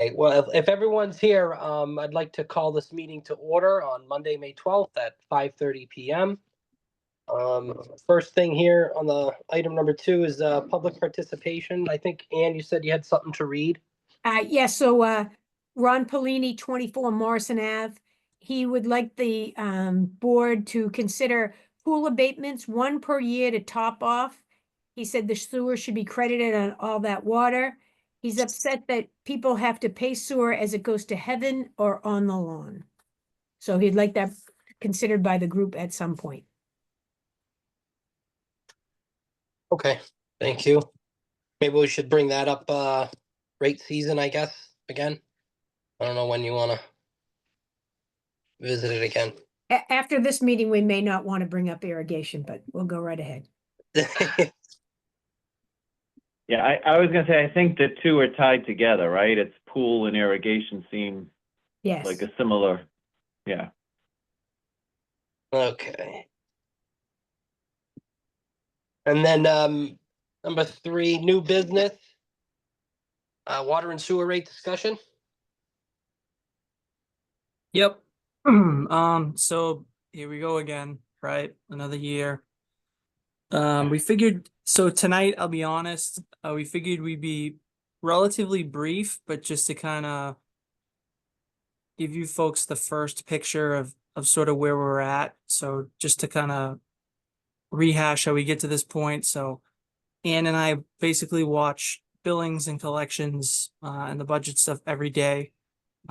Okay, well, if everyone's here, I'd like to call this meeting to order on Monday, May 12th at 5:30 p.m. First thing here on the item number 2 is public participation. I think, Ann, you said you had something to read. Yes, so Ron Polini, 24 Morrison Ave. He would like the board to consider pool abatements, 1 per year to top off. He said the sewer should be credited on all that water. He's upset that people have to pay sewer as it goes to heaven or on the lawn. So he'd like that considered by the group at some point. Okay, thank you. Maybe we should bring that up rate season, I guess, again. I don't know when you want to visit it again. After this meeting, we may not want to bring up irrigation, but we'll go right ahead. Yeah, I was gonna say, I think the two are tied together, right? It's pool and irrigation seem Yes. like a similar, yeah. Okay. And then number 3, new business. Water and sewer rate discussion. Yep. So here we go again, right? Another year. We figured, so tonight, I'll be honest, we figured we'd be relatively brief, but just to kind of give you folks the first picture of sort of where we're at. So just to kind of rehash how we get to this point. So Ann and I basically watch billings and collections and the budget stuff every day.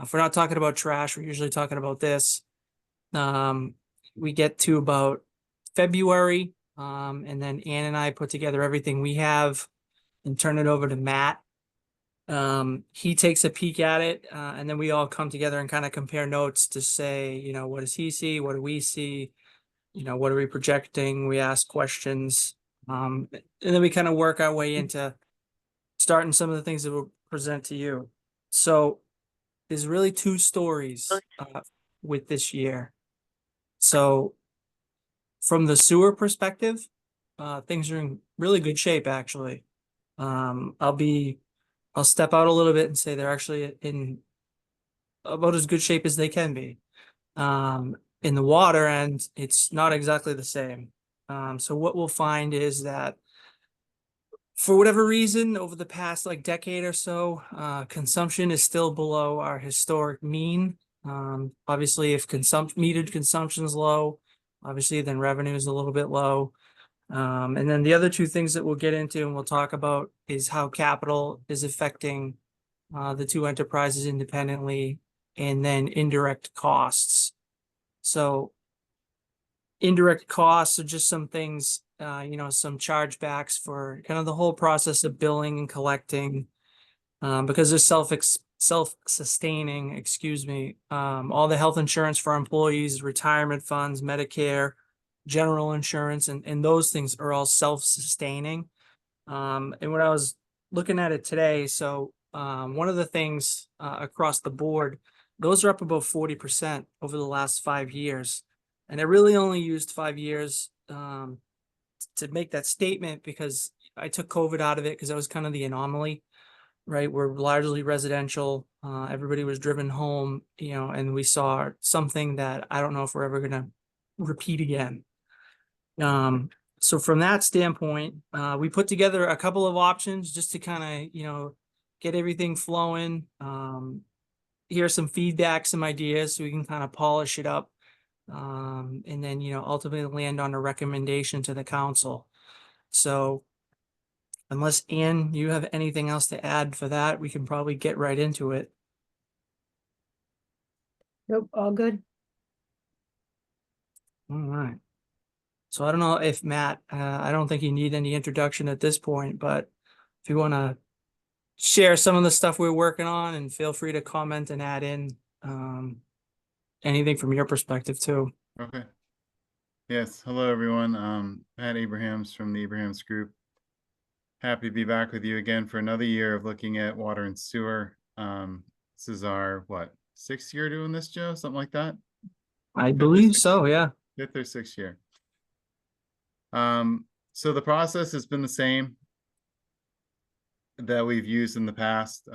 If we're not talking about trash, we're usually talking about this. We get to about February, and then Ann and I put together everything we have and turn it over to Matt. He takes a peek at it, and then we all come together and kind of compare notes to say, you know, what does he see? What do we see? You know, what are we projecting? We ask questions. And then we kind of work our way into starting some of the things that we'll present to you. So there's really 2 stories with this year. So from the sewer perspective, things are in really good shape, actually. I'll step out a little bit and say they're actually in about as good shape as they can be. In the water end, it's not exactly the same. So what we'll find is that for whatever reason, over the past like decade or so, consumption is still below our historic mean. Obviously, if metered consumption is low, obviously then revenue is a little bit low. And then the other 2 things that we'll get into and we'll talk about is how capital is affecting the 2 enterprises independently, and then indirect costs. So indirect costs are just some things, you know, some chargebacks for kind of the whole process of billing and collecting, because they're self-sustaining, excuse me. All the health insurance for employees, retirement funds, Medicare, general insurance, and those things are all self-sustaining. And when I was looking at it today, so one of the things across the board, those are up about 40% over the last 5 years. And I really only used 5 years to make that statement because I took COVID out of it because that was kind of the anomaly, right? We're largely residential. Everybody was driven home, you know, and we saw something that I don't know if we're ever going to repeat again. So from that standpoint, we put together a couple of options just to kind of, you know, get everything flowing. Here's some feedback, some ideas so we can kind of polish it up. And then, you know, ultimately land on a recommendation to the council. So unless Ann, you have anything else to add for that, we can probably get right into it. Nope, all good. All right. So I don't know if Matt, I don't think you need any introduction at this point, but if you want to share some of the stuff we're working on, and feel free to comment and add in anything from your perspective too. Okay. Yes. Hello, everyone. Pat Abrahams from the Abrahams Group. Happy to be back with you again for another year of looking at water and sewer. This is our, what, 6th year doing this, Joe? Something like that? I believe so, yeah. 5th or 6th year. So the process has been the same that we've used in the past.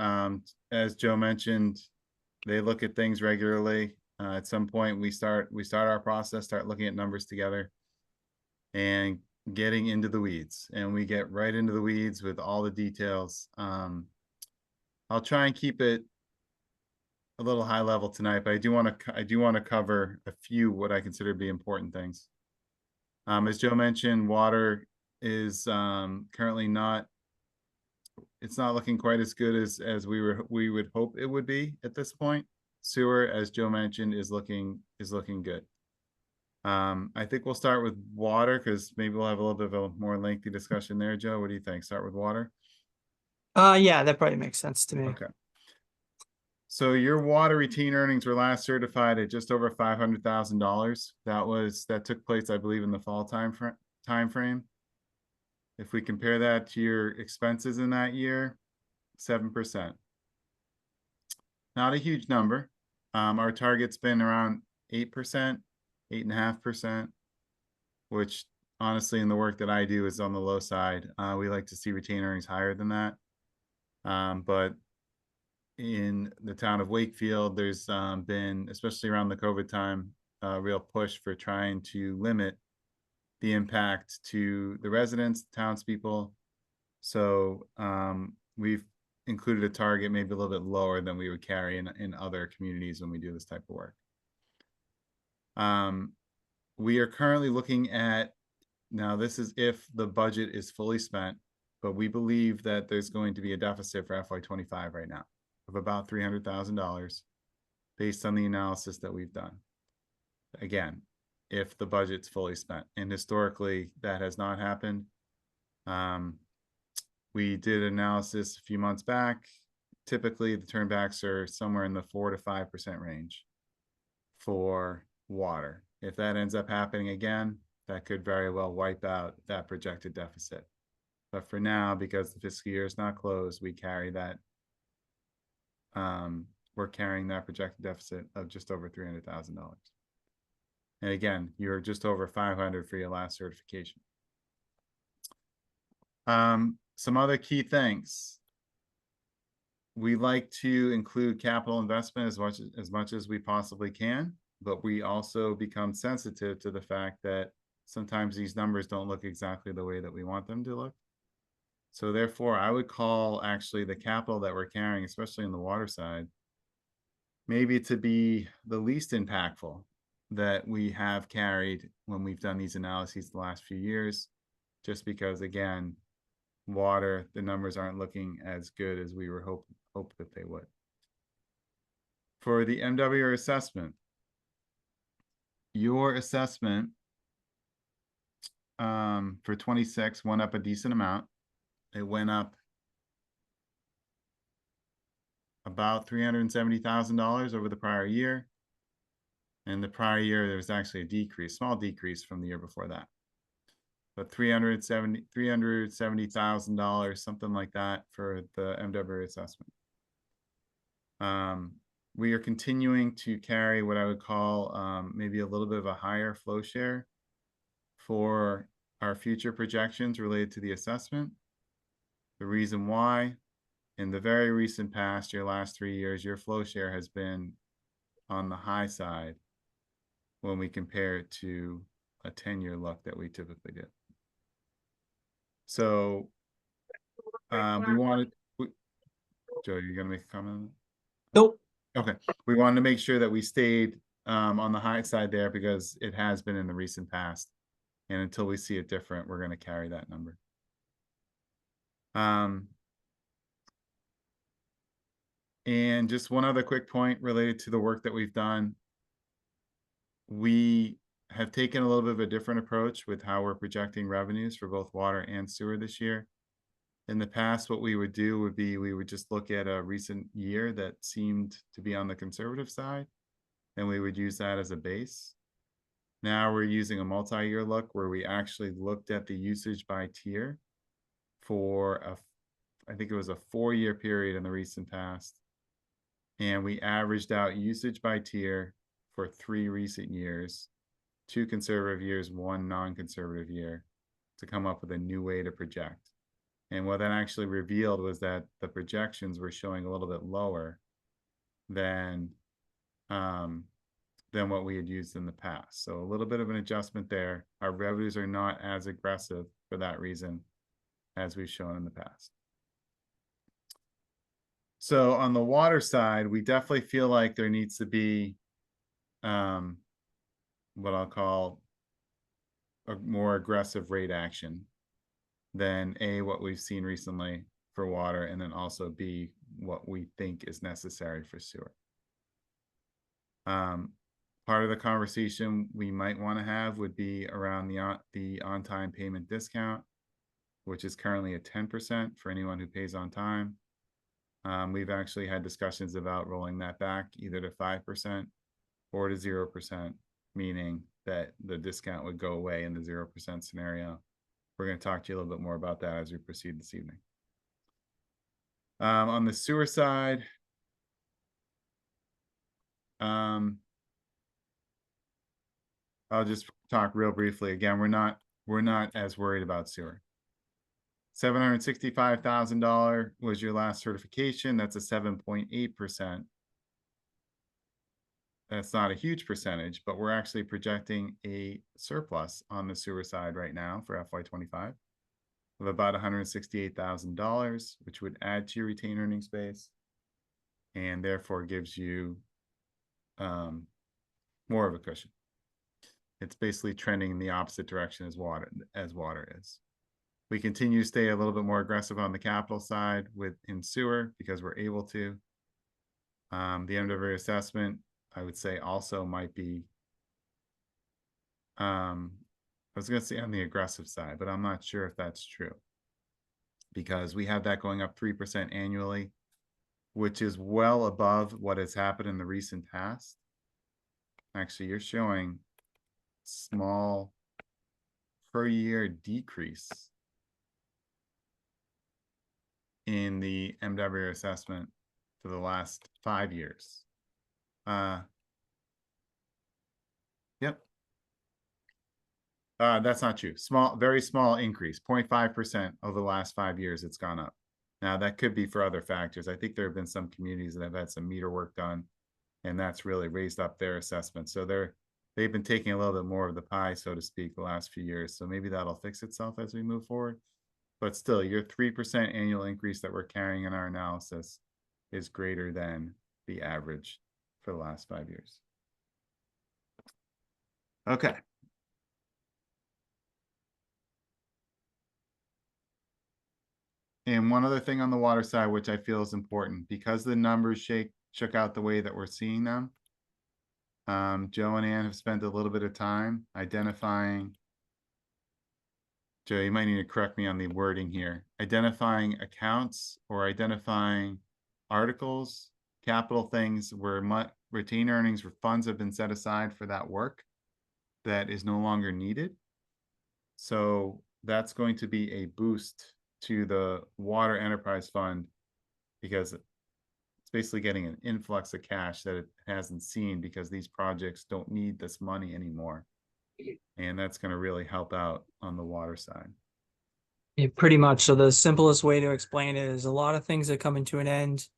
as Joe mentioned, they look at things regularly. At some point, we start our process, start looking at numbers together and getting into the weeds. And we get right into the weeds with all the details. I'll try and keep it a little high level tonight, but I do want to cover a few what I consider to be important things. As Joe mentioned, water is currently not, it's not looking quite as good as we would hope it would be at this point. Sewer, as Joe mentioned, is looking good. I think we'll start with water because maybe we'll have a little bit of a more lengthy discussion there. Joe, what do you think? Start with water? Yeah, that probably makes sense to me. Okay. So your water retained earnings were last certified at just over $500,000. That took place, I believe, in the fall time frame. If we compare that to your expenses in that year, 7%. Not a huge number. Our target's been around 8%, 8.5%, which honestly, in the work that I do, is on the low side. We like to see retained earnings higher than that. But in the town of Wakefield, there's been, especially around the COVID time, a real push for trying to limit the impact to the residents, townspeople. So we've included a target maybe a little bit lower than we would carry in other communities when we do this type of work. We are currently looking at, now this is if the budget is fully spent, but we believe that there's going to be a deficit for FY25 right now of about $300,000 based on the analysis that we've done. Again, if the budget's fully spent, and historically that has not happened. We did analysis a few months back. Typically the turnbacks are somewhere in the 4 to 5% range for water. If that ends up happening again, that could very well wipe out that projected deficit. But for now, because the fiscal year is not closed, we carry that. We're carrying that projected deficit of just over $300,000. And again, you're just over 500 for your last certification. Some other key things. We like to include capital investment as much as we possibly can, but we also become sensitive to the fact that sometimes these numbers don't look exactly the way that we want them to look. So therefore, I would call actually the capital that we're carrying, especially on the water side, maybe to be the least impactful that we have carried when we've done these analyses the last few years, just because, again, water, the numbers aren't looking as good as we were hoped that they would. For the MWR assessment, your assessment for 26 went up a decent amount. It went up about $370,000 over the prior year. And the prior year, there was actually a decrease, small decrease from the year before that. But $370,000, something like that for the MWR assessment. We are continuing to carry what I would call maybe a little bit of a higher flow share for our future projections related to the assessment. The reason why, in the very recent past, your last 3 years, your flow share has been on the high side when we compare it to a 10-year look that we typically do. So we wanted, Joe, you're gonna make a comment on that? Nope. Okay, we wanted to make sure that we stayed on the high side there because it has been in the recent past. And until we see it different, we're gonna carry that number. And just one other quick point related to the work that we've done. We have taken a little bit of a different approach with how we're projecting revenues for both water and sewer this year. In the past, what we would do would be we would just look at a recent year that seemed to be on the conservative side, and we would use that as a base. Now we're using a multi-year look where we actually looked at the usage by tier for I think it was a 4-year period in the recent past. And we averaged out usage by tier for 3 recent years, 2 conservative years, 1 non-conservative year, to come up with a new way to project. And what that actually revealed was that the projections were showing a little bit lower than what we had used in the past. So a little bit of an adjustment there. Our revenues are not as aggressive for that reason as we've shown in the past. So on the water side, we definitely feel like there needs to be what I'll call a more aggressive rate action than A, what we've seen recently for water, and then also B, what we think is necessary for sewer. Part of the conversation we might want to have would be around the on-time payment discount, which is currently at 10% for anyone who pays on time. We've actually had discussions about rolling that back either to 5% or to 0%, meaning that the discount would go away in the 0% scenario. We're going to talk to you a little bit more about that as we proceed this evening. On the sewer side, I'll just talk real briefly. Again, we're not as worried about sewer. $765,000 was your last certification. That's a 7.8%. That's not a huge percentage, but we're actually projecting a surplus on the sewer side right now for FY25 of about $168,000, which would add to your retained earnings base and therefore gives you more of a cushion. It's basically trending in the opposite direction as water is. We continue to stay a little bit more aggressive on the capital side in sewer because we're able to. The end of every assessment, I would say, also might be, I was going to say on the aggressive side, but I'm not sure if that's true because we have that going up 3% annually, which is well above what has happened in the recent past. Actually, you're showing small per year decrease in the MW assessment for the last 5 years. Yep. That's not true. Very small increase, 0.5% over the last 5 years. It's gone up. Now that could be for other factors. I think there have been some communities that have had some meter work done, and that's really raised up their assessment. So they've been taking a little bit more of the pie, so to speak, the last few years. So maybe that'll fix itself as we move forward. But still, your 3% annual increase that we're carrying in our analysis is greater than the average for the last 5 years. Okay. And one other thing on the water side, which I feel is important, because the numbers shook out the way that we're seeing them. Joe and Ann have spent a little bit of time identifying. Joe, you might need to correct me on the wording here. Identifying accounts or identifying articles, capital things where retained earnings or funds have been set aside for that work that is no longer needed. So that's going to be a boost to the water enterprise fund because it's basically getting an influx of cash that it hasn't seen because these projects don't need this money anymore. And that's going to really help out on the water side. Yeah, pretty much. So the simplest way to explain it is a lot of things that come into an end.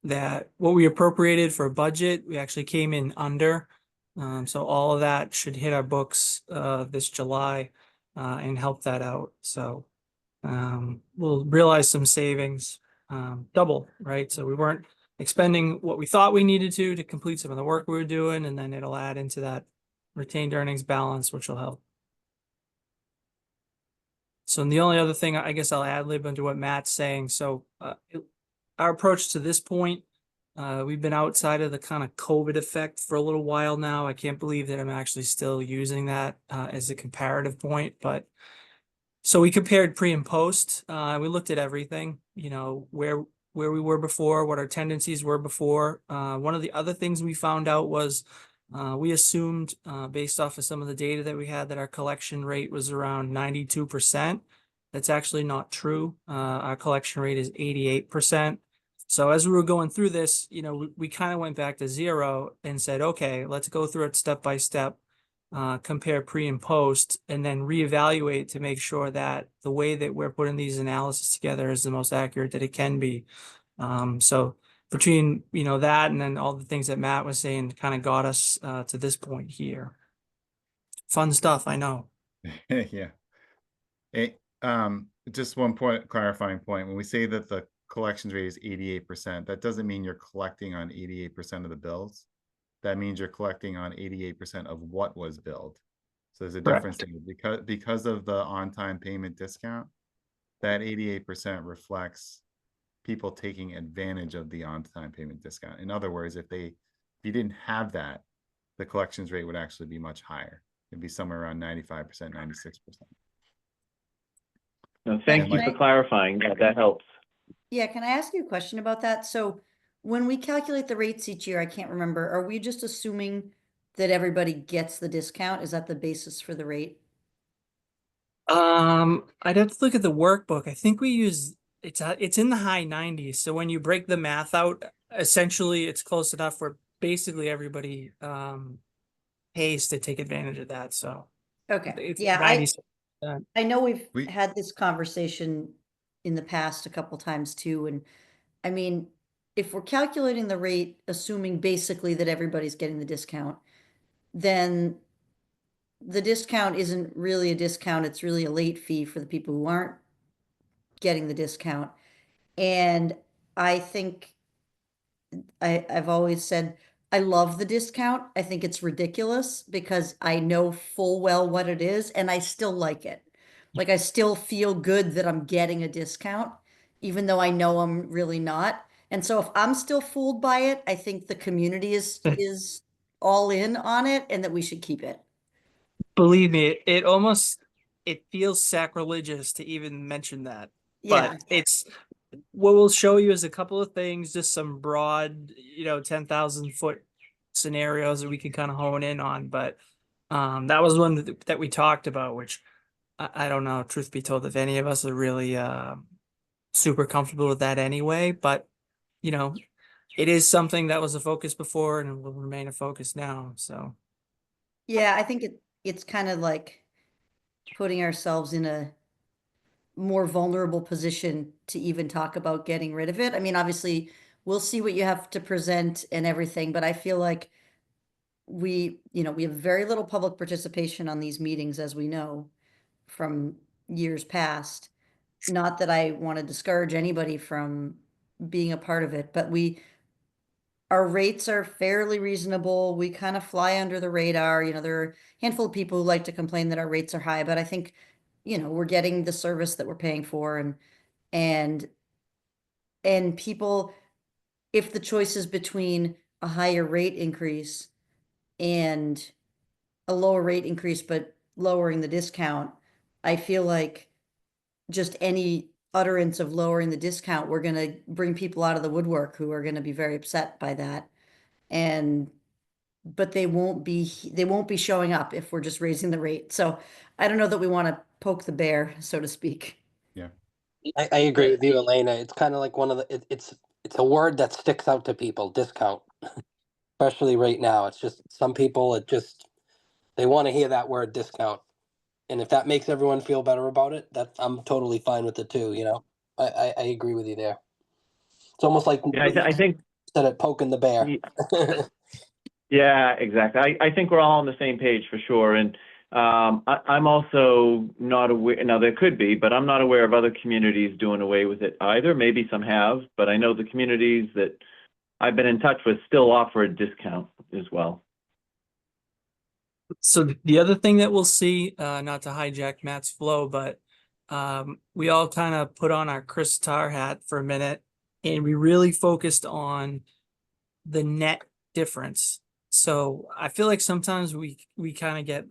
That what we appropriated for a budget, we actually came in under. So all of that should hit our books this July and help that out. So we'll realize some savings, double, right? So we weren't expending what we thought we needed to complete some of the work we were doing, and then it'll add into that retained earnings balance, which will help. So the only other thing I guess I'll ad lib into what Matt's saying. So our approach to this point, we've been outside of the kind of COVID effect for a little while now. I can't believe that I'm actually still using that as a comparative point, but so we compared pre and post. We looked at everything, you know, where we were before, what our tendencies were before. One of the other things we found out was we assumed based off of some of the data that we had that our collection rate was around 92%. That's actually not true. Our collection rate is 88%. So as we were going through this, you know, we kind of went back to zero and said, okay, let's go through it step by step. compare pre and post, and then reevaluate to make sure that the way that we're putting these analysis together is the most accurate that it can be. So between, that and then all the things that Matt was saying kind of got us to this point here. Fun stuff, I know. Yeah. Just one clarifying point. When we say that the collections rate is 88%, that doesn't mean you're collecting on 88% of the bills. That means you're collecting on 88% of what was billed. So there's a difference there. Because of the on-time payment discount, that 88% reflects people taking advantage of the on-time payment discount. In other words, if you didn't have that, the collections rate would actually be much higher. It'd be somewhere around 95%, 96%. No, thank you for clarifying. That helps. Yeah, can I ask you a question about that? So when we calculate the rates each year, I can't remember, are we just assuming that everybody gets the discount? Is that the basis for the rate? I'd have to look at the workbook. I think we use it's in the high 90s. So when you break the math out, essentially it's close enough where basically everybody pays to take advantage of that. So Okay, it's yeah, 90%. I know we've We- had this conversation in the past a couple times too, and I mean, if we're calculating the rate, assuming basically that everybody's getting the discount, then the discount isn't really a discount, it's really a late fee for the people who aren't getting the discount. And I think I've always said I love the discount. I think it's ridiculous because I know full well what it is and I still like it. Like I still feel good that I'm getting a discount, even though I know I'm really not. And so if I'm still fooled by it, I think the community is all in on it and that we should keep it. Believe me, it feels sacrilegious to even mention that. Yeah. But it's what we'll show you is a couple of things, just some broad, 10,000 foot scenarios that we can kind of hone in on. But that was one that we talked about, which I don't know, truth be told, if any of us are really super comfortable with that anyway. But it is something that was a focus before and will remain a focus now. So Yeah, I think it's kind of like putting ourselves in a more vulnerable position to even talk about getting rid of it. I mean, obviously, we'll see what you have to present and everything, but I feel like we have very little public participation on these meetings, as we know from years past. Not that I want to discourage anybody from being a part of it, but our rates are fairly reasonable. We kind of fly under the radar. There are a handful of people who like to complain that our rates are high, but I think, we're getting the service that we're paying for and people, if the choice is between a higher rate increase and a lower rate increase, but lowering the discount, I feel like just any utterance of lowering the discount, we're going to bring people out of the woodwork who are going to be very upset by that. But they won't be showing up if we're just raising the rate. So I don't know that we want to poke the bear, so to speak. Yeah. I agree with you, Elena. It's kind of like one of the, it's a word that sticks out to people, discount. Especially right now. It's just some people, they want to hear that word discount. And if that makes everyone feel better about it, I'm totally fine with it too, I agree with you there. It's almost like Yeah, I think. instead of poking the bear. Yeah, exactly. I think we're all on the same page for sure. And I'm also not aware, now there could be, but I'm not aware of other communities doing away with it either. Maybe some have, but I know the communities that I've been in touch with still offer a discount as well. So the other thing that we'll see, not to hijack Matt's flow, but we all kind of put on our Chris Tar hat for a minute and we really focused on the net difference. So I feel like sometimes we kind of get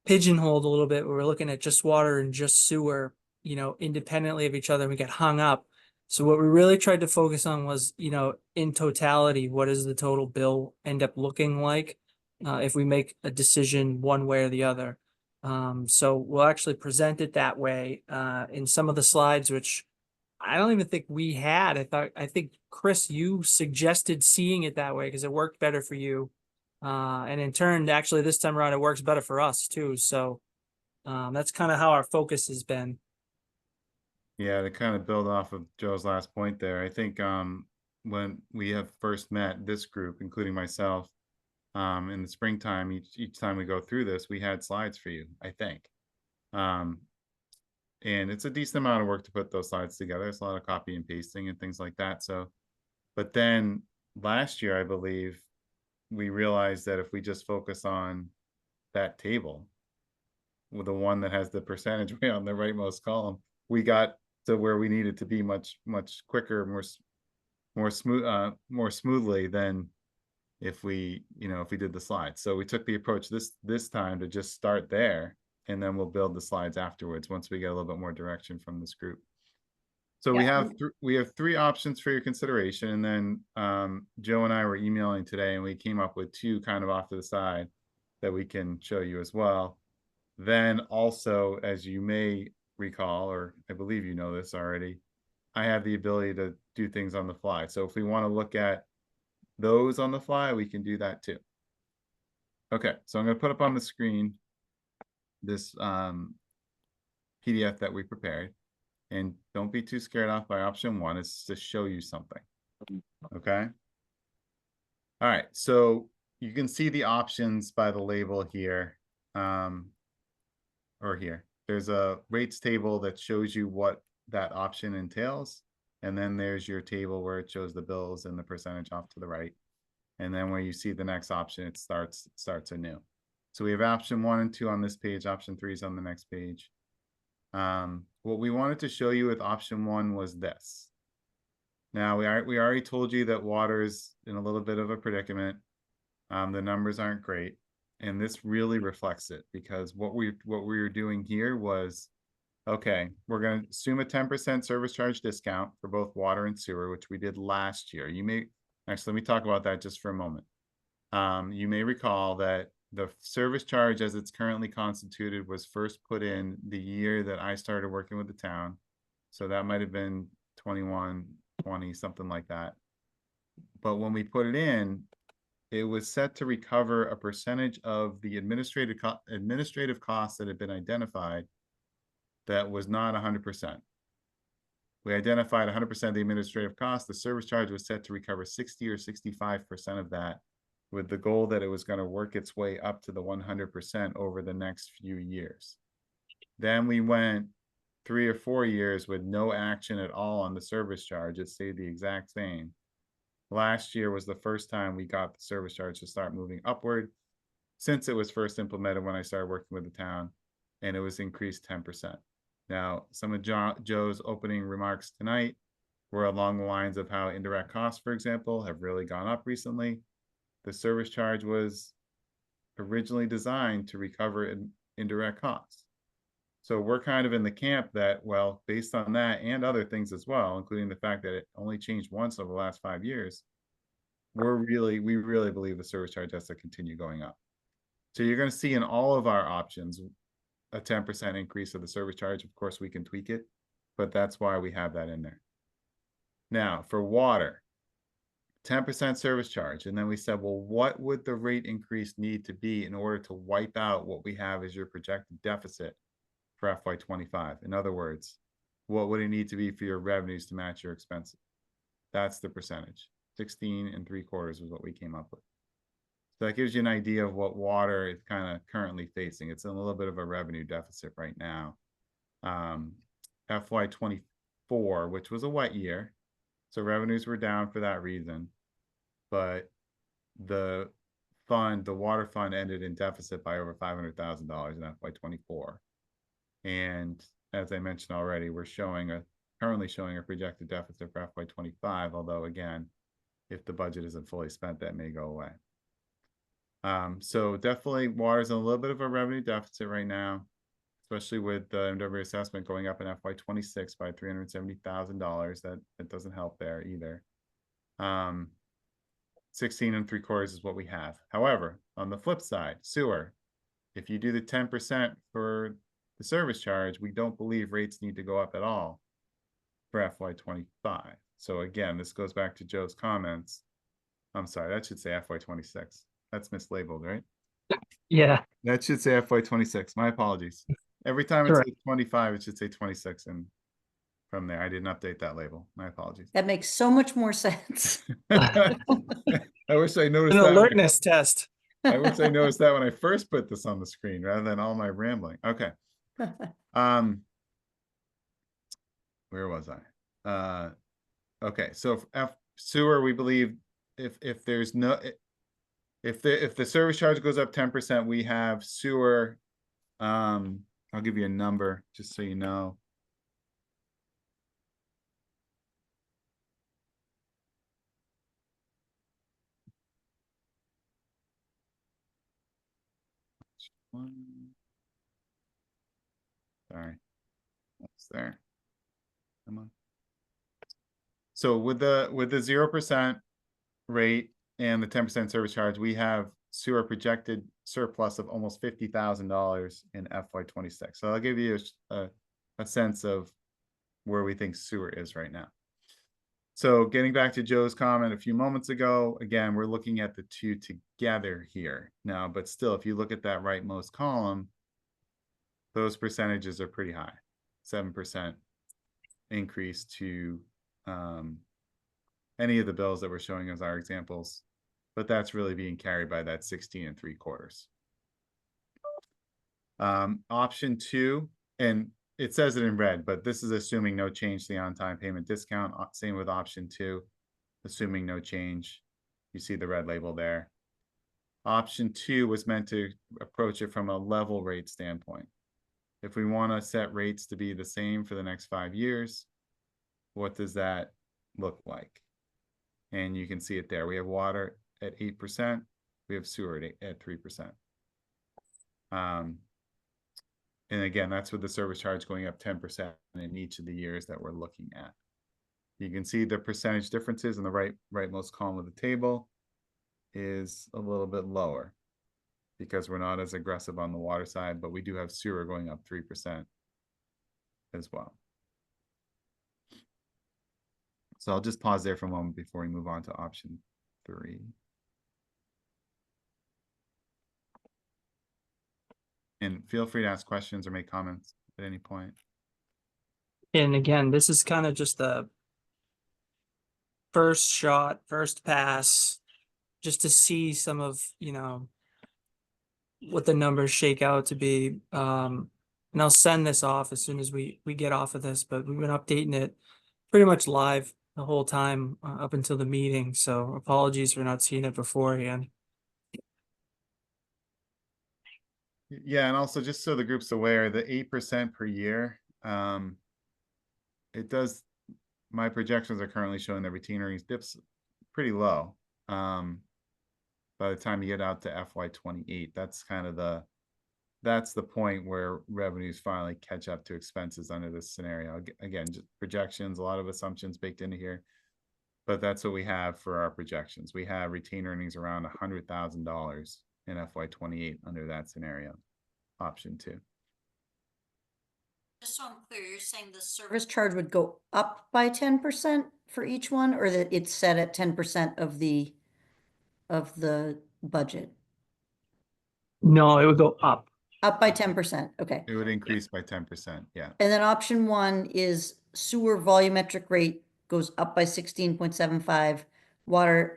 pigeonholed a little bit where we're looking at just water and just sewer, independently of each other. We get hung up. So what we really tried to focus on was, in totality, what does the total bill end up looking like if we make a decision one way or the other? So we'll actually present it that way in some of the slides, which I don't even think we had. I think, Chris, you suggested seeing it that way because it worked better for you. And in turn, actually, this time around, it works better for us too. So that's kind of how our focus has been. Yeah, to kind of build off of Joe's last point there, I think when we have first met this group, including myself, in the springtime, each time we go through this, we had slides for you, I think. And it's a decent amount of work to put those slides together. It's a lot of copy and pasting and things like that. So, but then last year, I believe, we realized that if we just focus on that table, with the one that has the percentage rate on the rightmost column, we got to where we needed to be much quicker, more smoothly than if we did the slides. So we took the approach this time to just start there, and then we'll build the slides afterwards once we get a little bit more direction from this group. So we Yeah. have three options for your consideration, and then Joe and I were emailing today, and we came up with two kind of off to the side that we can show you as well. Then also, as you may recall, or I believe you know this already, I have the ability to do things on the fly. So if we want to look at those on the fly, we can do that too. Okay, so I'm going to put up on the screen this PDF that we prepared. And don't be too scared off by option one. It's to show you something. Okay. All right, so you can see the options by the label here. Or here. There's a rates table that shows you what that option entails. And then there's your table where it shows the bills and the percentage off to the right. And then where you see the next option, it starts anew. So we have option 1 and 2 on this page. Option 3 is on the next page. What we wanted to show you with option 1 was this. Now we already told you that water is in a little bit of a predicament. The numbers aren't great. And this really reflects it, because what we were doing here was, okay, we're going to assume a 10% service charge discount for both water and sewer, which we did last year. Actually, let me talk about that just for a moment. You may recall that the service charge as it's currently constituted was first put in the year that I started working with the town. So that might have been 21, 20, something like that. But when we put it in, it was set to recover a percentage of the administrative costs that had been identified that was not 100%. We identified 100% of the administrative costs. The service charge was set to recover 60 or 65% of that, with the goal that it was going to work its way up to the 100% over the next few years. Then we went 3 or 4 years with no action at all on the service charge. It stayed the exact same. Last year was the first time we got the service charge to start moving upward since it was first implemented when I started working with the town, and it was increased 10%. Now, some of Joe's opening remarks tonight were along the lines of how indirect costs, for example, have really gone up recently. The service charge was originally designed to recover indirect costs. So we're kind of in the camp that, well, based on that and other things as well, including the fact that it only changed once over the last 5 years, we really believe the service charge has to continue going up. So you're going to see in all of our options a 10% increase of the service charge. Of course, we can tweak it, but that's why we have that in there. Now, for water, 10% service charge. And then we said, well, what would the rate increase need to be in order to wipe out what we have as your projected deficit for FY25? In other words, what would it need to be for your revenues to match your expenses? That's the percentage. 16 3/4 is what we came up with. So that gives you an idea of what water is kind of currently facing. It's in a little bit of a revenue deficit right now. FY24, which was a wet year, so revenues were down for that reason. But the water fund ended in deficit by over $500,000 in FY24. And as I mentioned already, we're currently showing a projected deficit for FY25, although again, if the budget isn't fully spent, that may go away. So definitely water's in a little bit of a revenue deficit right now, especially with the MW assessment going up in FY26 by $370,000. That doesn't help there either. 16 3/4 is what we have. However, on the flip side, sewer, if you do the 10% for the service charge, we don't believe rates need to go up at all for FY25. So again, this goes back to Joe's comments. I'm sorry, that should say FY26. that's mislabeled, right? Yeah, That should say FY 26. My apologies. Every time it Correct. says 25, it should say 26, and from there, I didn't update that label. My apologies. That makes so much more sense. I wish I noticed an that. alertness test. I wish I noticed that when I first put this on the screen rather than all my rambling. Okay. Where was I? Okay, so F sewer, we believe if there's no if the service charge goes up 10%, we have sewer. I'll give you a number just so you know. Sorry, that's there. Come on. So with the 0% rate and the 10% service charge, we have sewer projected surplus of almost $50,000 in FY 26. So I'll give you a sense of where we think sewer is right now. So getting back to Joe's comment a few moments ago, again, we're looking at the two together here now, but still, if you look at that rightmost column, those percentages are pretty high. 7% increase to any of the bills that we're showing as our examples, but that's really being carried by that 16 3/4. Option 2, and it says it in red, but this is assuming no change to the on-time payment discount. Same with option 2, assuming no change. You see the red label there. Option 2 was meant to approach it from a level rate standpoint. If we want to set rates to be the same for the next 5 years, what does that look like? And you can see it there. We have water at 8%. We have sewer at 3%. And again, that's with the service charge going up 10% in each of the years that we're looking at. You can see the percentage differences in the rightmost column of the table is a little bit lower because we're not as aggressive on the water side, but we do have sewer going up 3% as well. So I'll just pause there for a moment before we move on to option 3. And feel free to ask questions or make comments at any point. And again, this is kind of just the first shot, first pass, just to see some of, what the numbers shake out to be. And I'll send this off as soon as we get off of this, but we've been updating it pretty much live the whole time up until the meeting. So apologies for not seeing it beforehand. Yeah, and also just so the group's aware, the 8% per year, it does, my projections are currently showing that routine earnings dips pretty low. By the time you get out to FY 28, that's kind of that's the point where revenues finally catch up to expenses under this scenario. Again, just projections, a lot of assumptions baked into here, but that's what we have for our projections. We have retained earnings around $100,000 in FY 28 under that scenario, option 2. Just so I'm clear, you're saying the service charge would go up by 10% for each one, or that it's set at 10% of the budget? No, it would go up. Up by 10%, okay. It would increase by 10%, yeah. And then option 1 is sewer volumetric rate goes up by 16.75. Water,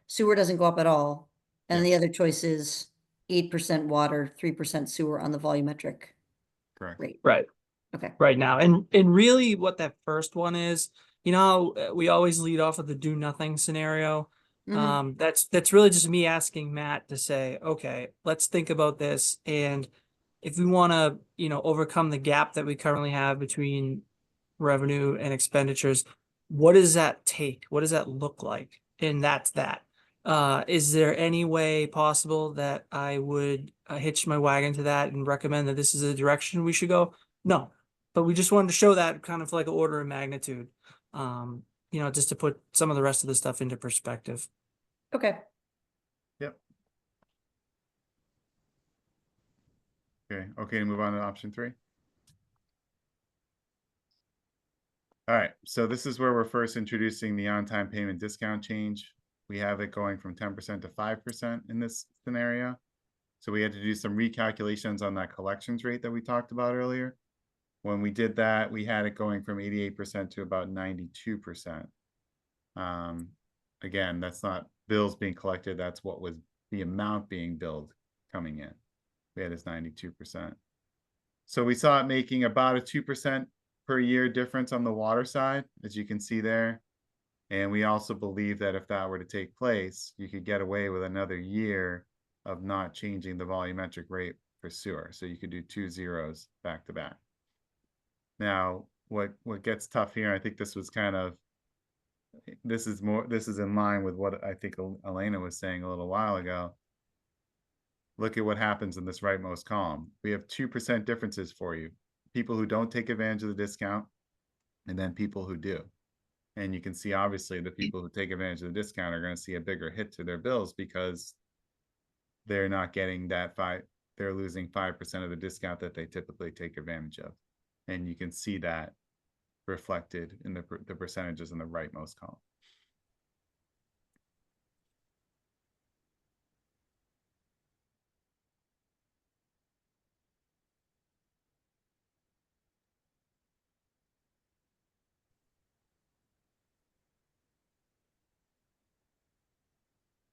sewer doesn't go up at all. And the other choice is 8% water, 3% sewer on the volumetric Correct. rate. Right. Okay. Right now. And really what that first one is, we always lead off with the do nothing scenario. Mhm. That's really just me asking Matt to say, okay, let's think about this. And if we want to, overcome the gap that we currently have between revenue and expenditures, what does that take? What does that look like? And that's that. Is there any way possible that I would hitch my wagon to that and recommend that this is the direction we should go? No, but we just wanted to show that kind of like an order of magnitude, just to put some of the rest of the stuff into perspective. Okay. Yep. Okay, move on to option 3. All right, so this is where we're first introducing the on-time payment discount change. We have it going from 10% to 5% in this scenario. So we had to do some recalculations on that collections rate that we talked about earlier. When we did that, we had it going from 88% to about 92%. Again, that's not bills being collected. That's what was the amount being billed coming in. We had this 92%. So we saw it making about a 2% per year difference on the water side, as you can see there. And we also believe that if that were to take place, you could get away with another year of not changing the volumetric rate for sewer. So you could do 2 zeros back to back. Now, what gets tough here, I think this was kind of, this is in line with what I think Elena was saying a little while ago. Look at what happens in this rightmost column. We have 2% differences for you. People who don't take advantage of the discount, and then people who do. And you can see, obviously, the people who take advantage of the discount are going to see a bigger hit to their bills because they're not getting that they're losing 5% of the discount that they typically take advantage of. And you can see that reflected in the percentages in the rightmost column.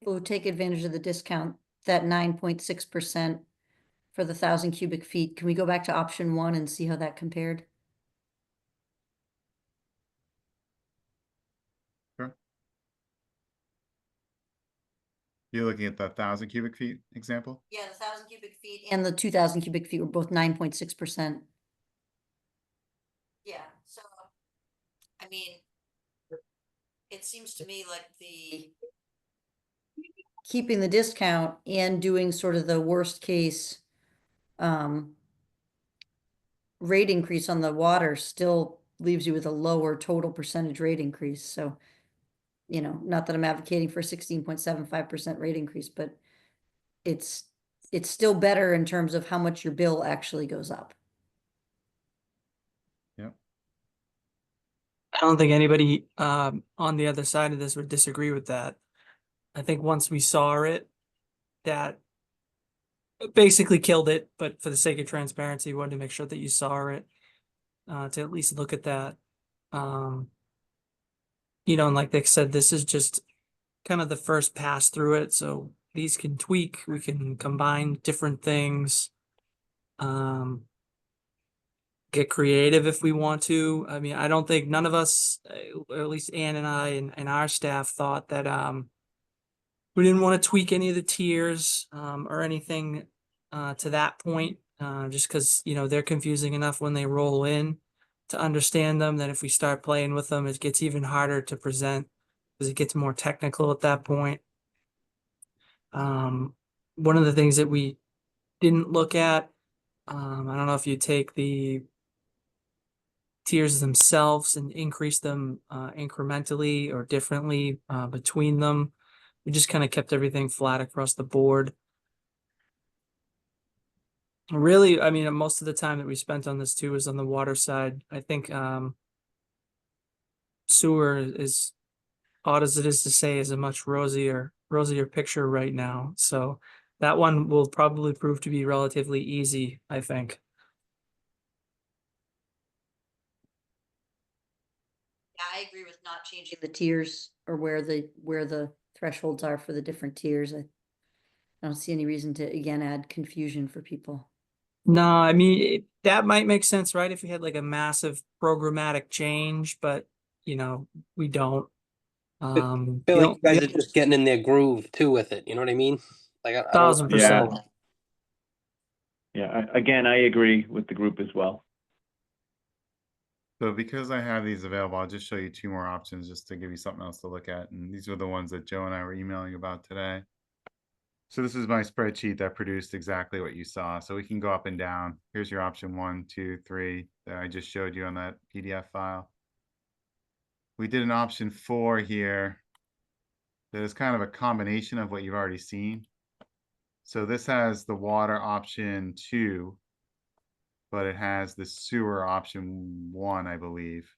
People who take advantage of the discount, that 9.6% for the 1,000 cubic feet. Can we go back to option 1 and see how that compared? Sure. You're looking at the 1,000 cubic feet example? Yeah, the 1,000 cubic feet and the 2,000 cubic feet were both 9.6%. Yeah, so, I mean, it seems to me like keeping the discount and doing sort of the worst case rate increase on the water still leaves you with a lower total percentage rate increase. So, you know, not that I'm advocating for a 16.75% rate increase, but it's still better in terms of how much your bill actually goes up. Yep. I don't think anybody on the other side of this would disagree with that. I think once we saw it, that basically killed it, but for the sake of transparency, wanted to make sure that you saw it to at least look at that. You know, and like Dick said, this is just kind of the first pass through it. So these can tweak, we can combine different things, get creative if we want to. I mean, I don't think none of us, or at least Ann and I and our staff thought that we didn't want to tweak any of the tiers or anything to that point, just because, you know, they're confusing enough when they roll in to understand them, that if we start playing with them, it gets even harder to present because it gets more technical at that point. One of the things that we didn't look at, I don't know if you take the tiers themselves and increase them incrementally or differently between them. We just kind of kept everything flat across the board. Really, I mean, most of the time that we spent on this too was on the water side. I think sewer is, odd as it is to say, is a much rosier picture right now. So that one will probably prove to be relatively easy, I think. Yeah, I agree with not changing the tiers or where the thresholds are for the different tiers. I don't see any reason to, again, add confusion for people. No, I mean, that might make sense, right? If we had like a massive programmatic change, but you know, we don't. I feel like you guys are just getting in their groove too with it. You know what I mean? Like, I don't. 1000%. Yeah, again, I agree with the group as well. So because I have these available, I'll just show you 2 more options just to give you something else to look at. And these are the ones that Joe and I were emailing about today. So this is my spreadsheet that produced exactly what you saw. So we can go up and down. Here's your option 1, 2, 3 that I just showed you on that PDF file. We did an option 4 here that is kind of a combination of what you've already seen. So this has the water option 2, but it has the sewer option 1, I believe,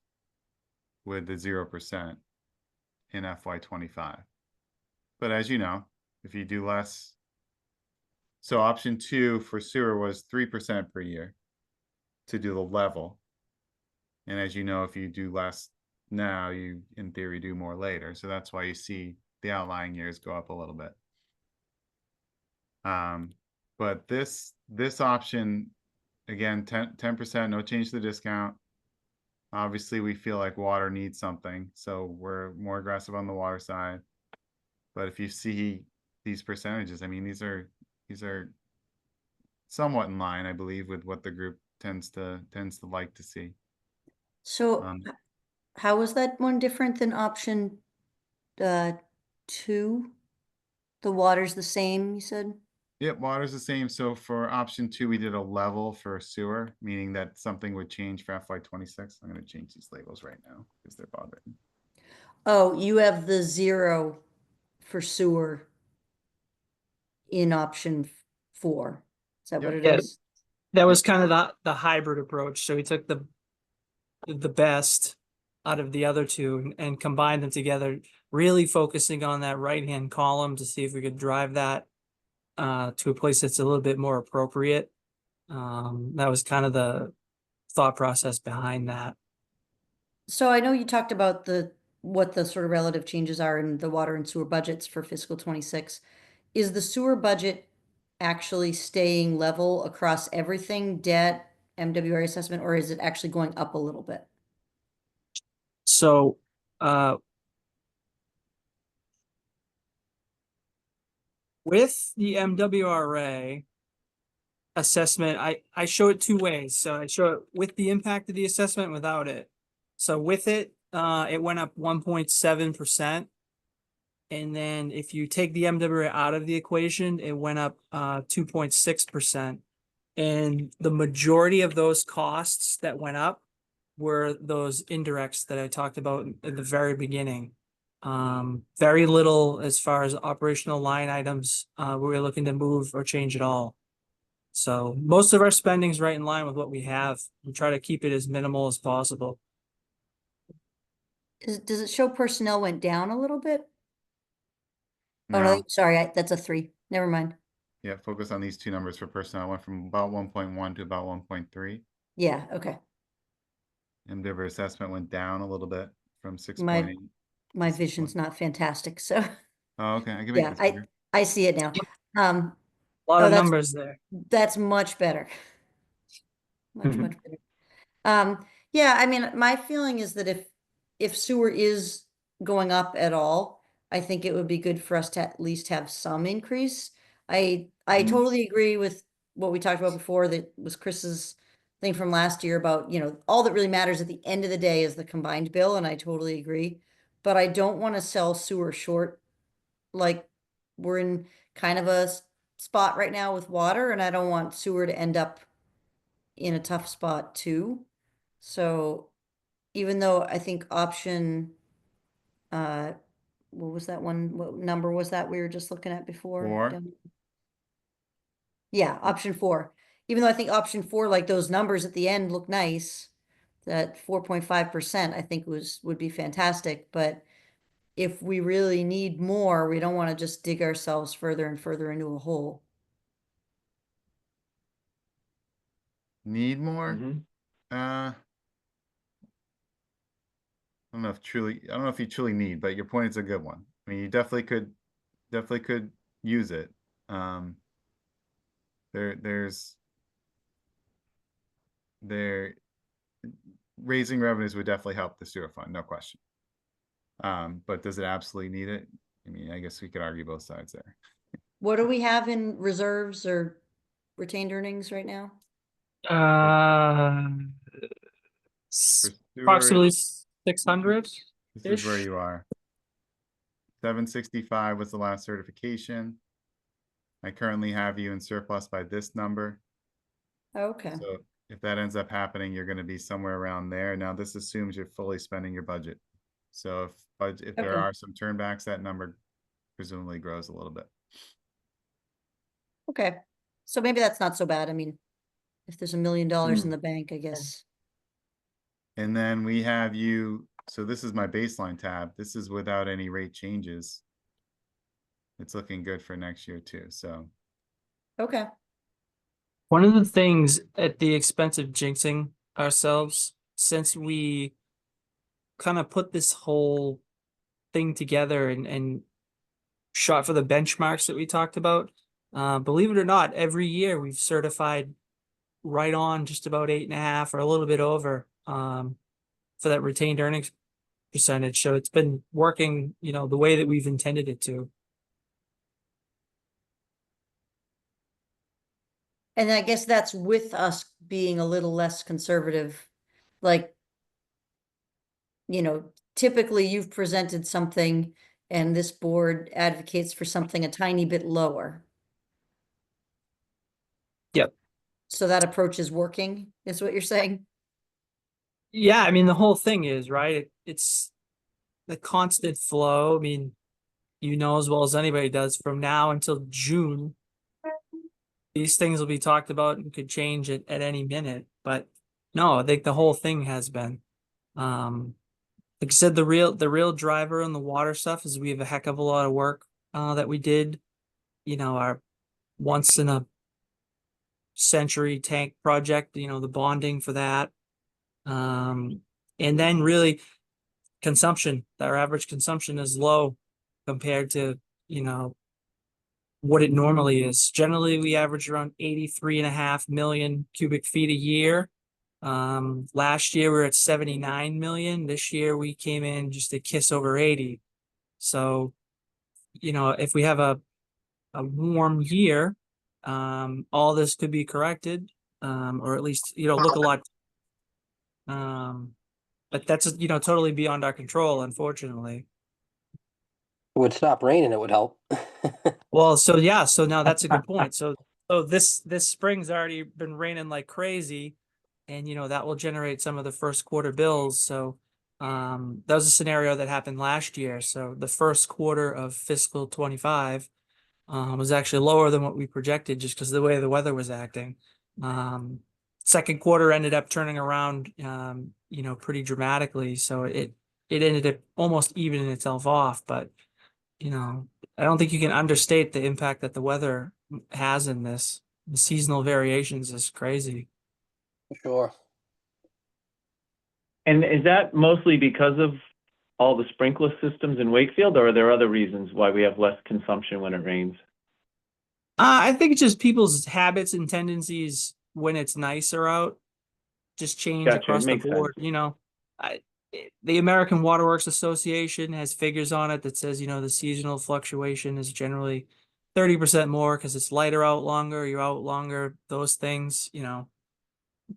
with the 0% in FY25. But as you know, if you do less, so option 2 for sewer was 3% per year to do the level. And as you know, if you do less now, you in theory do more later. So that's why you see the outlying years go up a little bit. But this option, again, 10%, no change to the discount. Obviously, we feel like water needs something, so we're more aggressive on the water side. But if you see these percentages, I mean, these are somewhat in line, I believe, with what the group tends to like to see. So Um, how is that one different than option 2? The water's the same, you said? Yep, water's the same. So for option 2, we did a level for sewer, meaning that something would change for FY26. I'm going to change these labels right now because they're bothering. Oh, you have the 0 for sewer in option 4. Is that what it Yep. is? That was Yep. kind of the hybrid approach. So we took the best out of the other two and combined them together, really focusing on that right-hand column to see if we could drive that to a place that's a little bit more appropriate. That was kind of the thought process behind that. So I know you talked about what the sort of relative changes are in the water and sewer budgets for fiscal 26. Is the sewer budget actually staying level across everything, debt, MWR assessment, or is it actually going up a little bit? So with the MWRA assessment, I show it two ways. So I show it with the impact of the assessment, without it. So with it, it went up 1.7%. And then if you take the MWRA out of the equation, it went up 2.6%. And the majority of those costs that went up were those indirects that I talked about at the very beginning. Very little as far as operational line items we were looking to move or change at all. So most of our spending is right in line with what we have. We try to keep it as minimal as possible. Does it show personnel went down a little bit? Oh, No, no, sorry, that's a 3. Never mind. yeah, focus on these two numbers for personnel. Went from about 1.1 to about 1.3. Yeah, okay. MWR assessment went down a little bit from 6.8. My to 6. vision's not fantastic, so Oh, okay, I can make yeah, this bigger. I see it now. A lot Oh, of that's numbers there. That's much better. Much better. Yeah, I mean, my feeling is that if sewer is going up at all, I think it would be good for us to at least have some increase. I Mhm. totally agree with what we talked about before, that was Chris's thing from last year about, all that really matters at the end of the day is the combined bill, and I totally agree. But I don't want to sell sewer short. Like, we're in kind of a spot right now with water, and I don't want sewer to end up in a tough spot too. So even though I think option, what was that one? What number was that we were just looking at before? 4. Yeah, option 4. Even though I think option 4, like those numbers at the end look nice, that 4.5% I think would be fantastic. But if we really need more, we don't want to just dig ourselves further and further into a hole. Need more? Mhm. I don't know if you truly need, but your point is a good one. I mean, you definitely could use it. There raising revenues would definitely help the sewer fund, no question. But does it absolutely need it? I mean, I guess we could argue both sides there. What do we have in reserves or retained earnings right now? For sewer, Approximately 600. this is where you are. 765 was the last certification. I currently have you in surplus by this number. Okay. So if that ends up happening, you're going to be somewhere around there. Now, this assumes you're fully spending your budget. So if there Okay. are some turnbacks, that number presumably grows a little bit. Okay. So maybe that's not so bad. I mean, if there's $1 million in the bank, I guess. And then we have you, so this is my baseline tab. This is without any rate changes. it's looking good for next year too. So Okay. One of the things at the expense of jinxing ourselves, since we kind of put this whole thing together and shot for the benchmarks that we talked about, believe it or not, every year we've certified right on just about 8.5 or a little bit over for that retained earnings percentage. So it's been working, the way that we've intended it to. And I guess that's with us being a little less conservative, like, typically you've presented something and this board advocates for something a tiny bit lower. Yep. So that approach is working, is what you're saying? Yeah, I mean, the whole thing is, right? It's the constant flow. I mean, as well as anybody does, from now until June, these things will be talked about and could change at any minute. But no, I think the whole thing has been. Like I said, the real driver in the water stuff is we have a heck of a lot of work that we did. Our once in a century tank project, the bonding for that. And then really consumption, our average consumption is low compared to, what it normally is. Generally, we average around 83.5 million cubic feet a year. Last year we were at 79 million. This year we came in just a kiss over 80. So, if we have a warm year, all this could be corrected, or at least, look a lot. But that's, totally beyond our control, unfortunately. It would stop raining, it would help. Well, so yeah, so now that's a good point. So this spring's already been raining like crazy, and that will generate some of the first quarter bills. So that was a scenario that happened last year. So the first quarter of fiscal 25 was actually lower than what we projected just because of the way the weather was acting. Second quarter ended up turning around pretty dramatically. So it ended up almost evening itself off, but I don't think you can understate the impact that the weather has in this. The seasonal variations is crazy. Sure. And is that mostly because of all the sprinkler systems in Wakefield, or are there other reasons why we have less consumption when it rains? I think it's just people's habits and tendencies when it's nicer out just change Gotcha, across the makes sense. board. The American Waterworks Association has figures on it that says, the seasonal fluctuation is generally 30% more because it's lighter out longer, you're out longer, those things,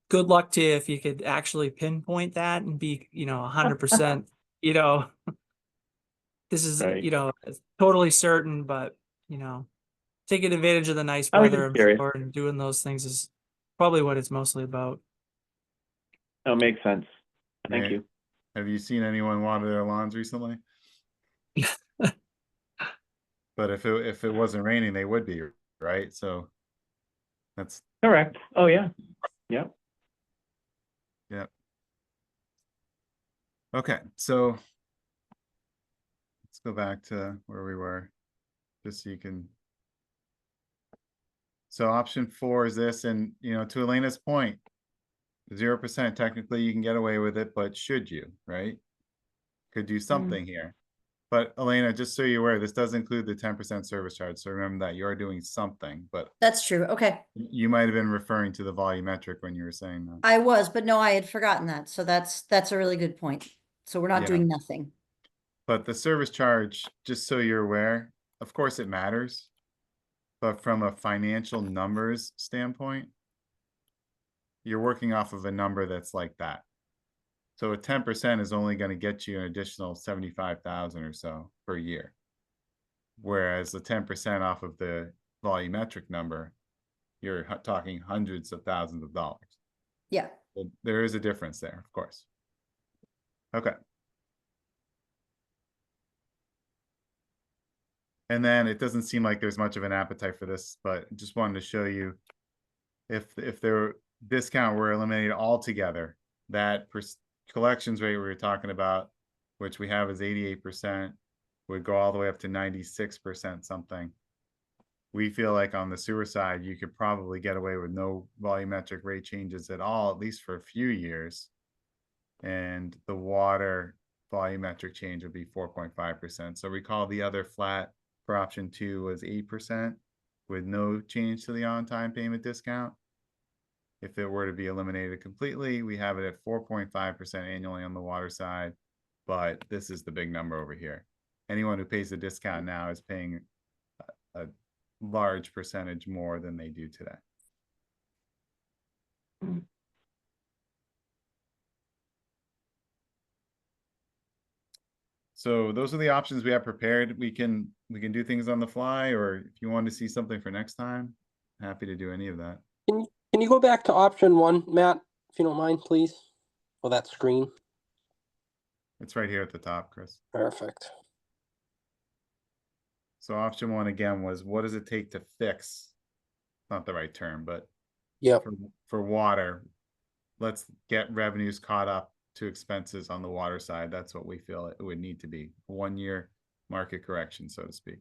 good luck to you if you could actually pinpoint that and be, 100%, this is, Right. totally certain, but, taking advantage of the nice I was weather, just I'm curious. sure, and doing those things is probably what it's mostly about. No, makes sense. Thank Yeah. you. Have you seen anyone water their lawns recently? But if it wasn't raining, they would be, right? So that's Correct. Oh, yeah. Yep. yeah. Okay, so let's go back to where we were, just so you can. So option 4 is this, and to Elena's point, 0% technically you can get away with it, but should you, right? Could do something here. But Elena, just so you're aware, this does include the 10% service charge. So remember that you are doing something, but That's true. Okay. you might have been referring to the volumetric when you were saying that. I was, but no, I had forgotten that. So that's a really good point. So we're not Yeah. doing nothing. But the service charge, just so you're aware, of course it matters. But from a financial numbers standpoint, you're working off of a number that's like that. So a 10% is only going to get you an additional 75,000 or so per year. Whereas the 10% off of the volumetric number, you're talking hundreds of thousands of dollars. Yeah. So there is a difference there, of course. Okay. And then it doesn't seem like there's much of an appetite for this, but just wanted to show you if their discount were eliminated altogether, that collections rate we were talking about, which we have is 88%, would go all the way up to 96% something. We feel like on the sewer side, you could probably get away with no volumetric rate changes at all, at least for a few years. And the water volumetric change would be 4.5%. So recall the other flat for option 2 was 8% with no change to the on-time payment discount. If it were to be eliminated completely, we have it at 4.5% annually on the water side, but this is the big number over here. Anyone who pays the discount now is paying a large percentage more than they do today. So those are the options we have prepared. We can do things on the fly, or if you want to see something for next time, happy to do any of that. Can you go back to option 1, Matt, if you don't mind, please? For that screen. It's right here at the top, Chris. Perfect. So option 1 again was, what does it take to fix? Not the right term, but Yep. for water, let's get revenues caught up to expenses on the water side. That's what we feel it would need to be. A 1-year market correction, so to speak.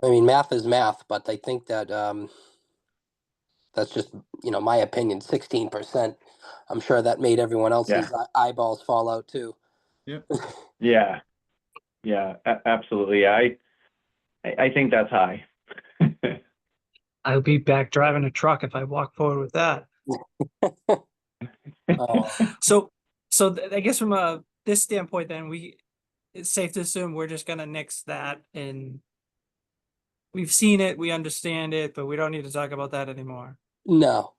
I mean, math is math, but I think that that's just, my opinion, 16%. I'm sure that made everyone else's eyeballs fall out too. Yep. Yeah. Yeah, absolutely. I think that's high. I'll be back driving a truck if I walk forward with that. So I guess from this standpoint, then it's safe to assume we're just gonna nix that, and we've seen it, we understand it, but we don't need to talk about that anymore. No.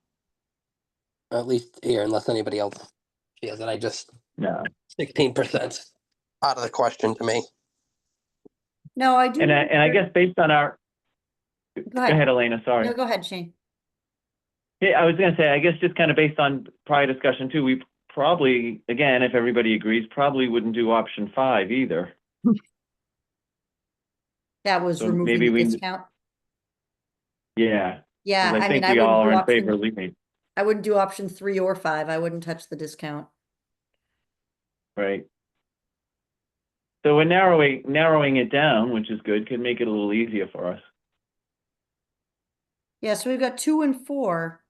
At least here, unless anybody else feels it. I just, No. 16% out of the question to me. No, I do. And I guess based on our, Go go ahead, Elena, sorry. No, go ahead, Shane. Yeah, I was gonna say, I guess just kind of based on prior discussion too, we probably, again, if everybody agrees, probably wouldn't do option 5 either. That was So removing maybe the we- discount. Yeah. Yeah, 'Cause I I mean, think I we all wouldn't are do in favor of option, leaving it, I wouldn't do option 3 or 5. I wouldn't touch the discount. right? So we're narrowing it down, which is good, could make it a little easier for us. Yeah, so we've got 2 and 4.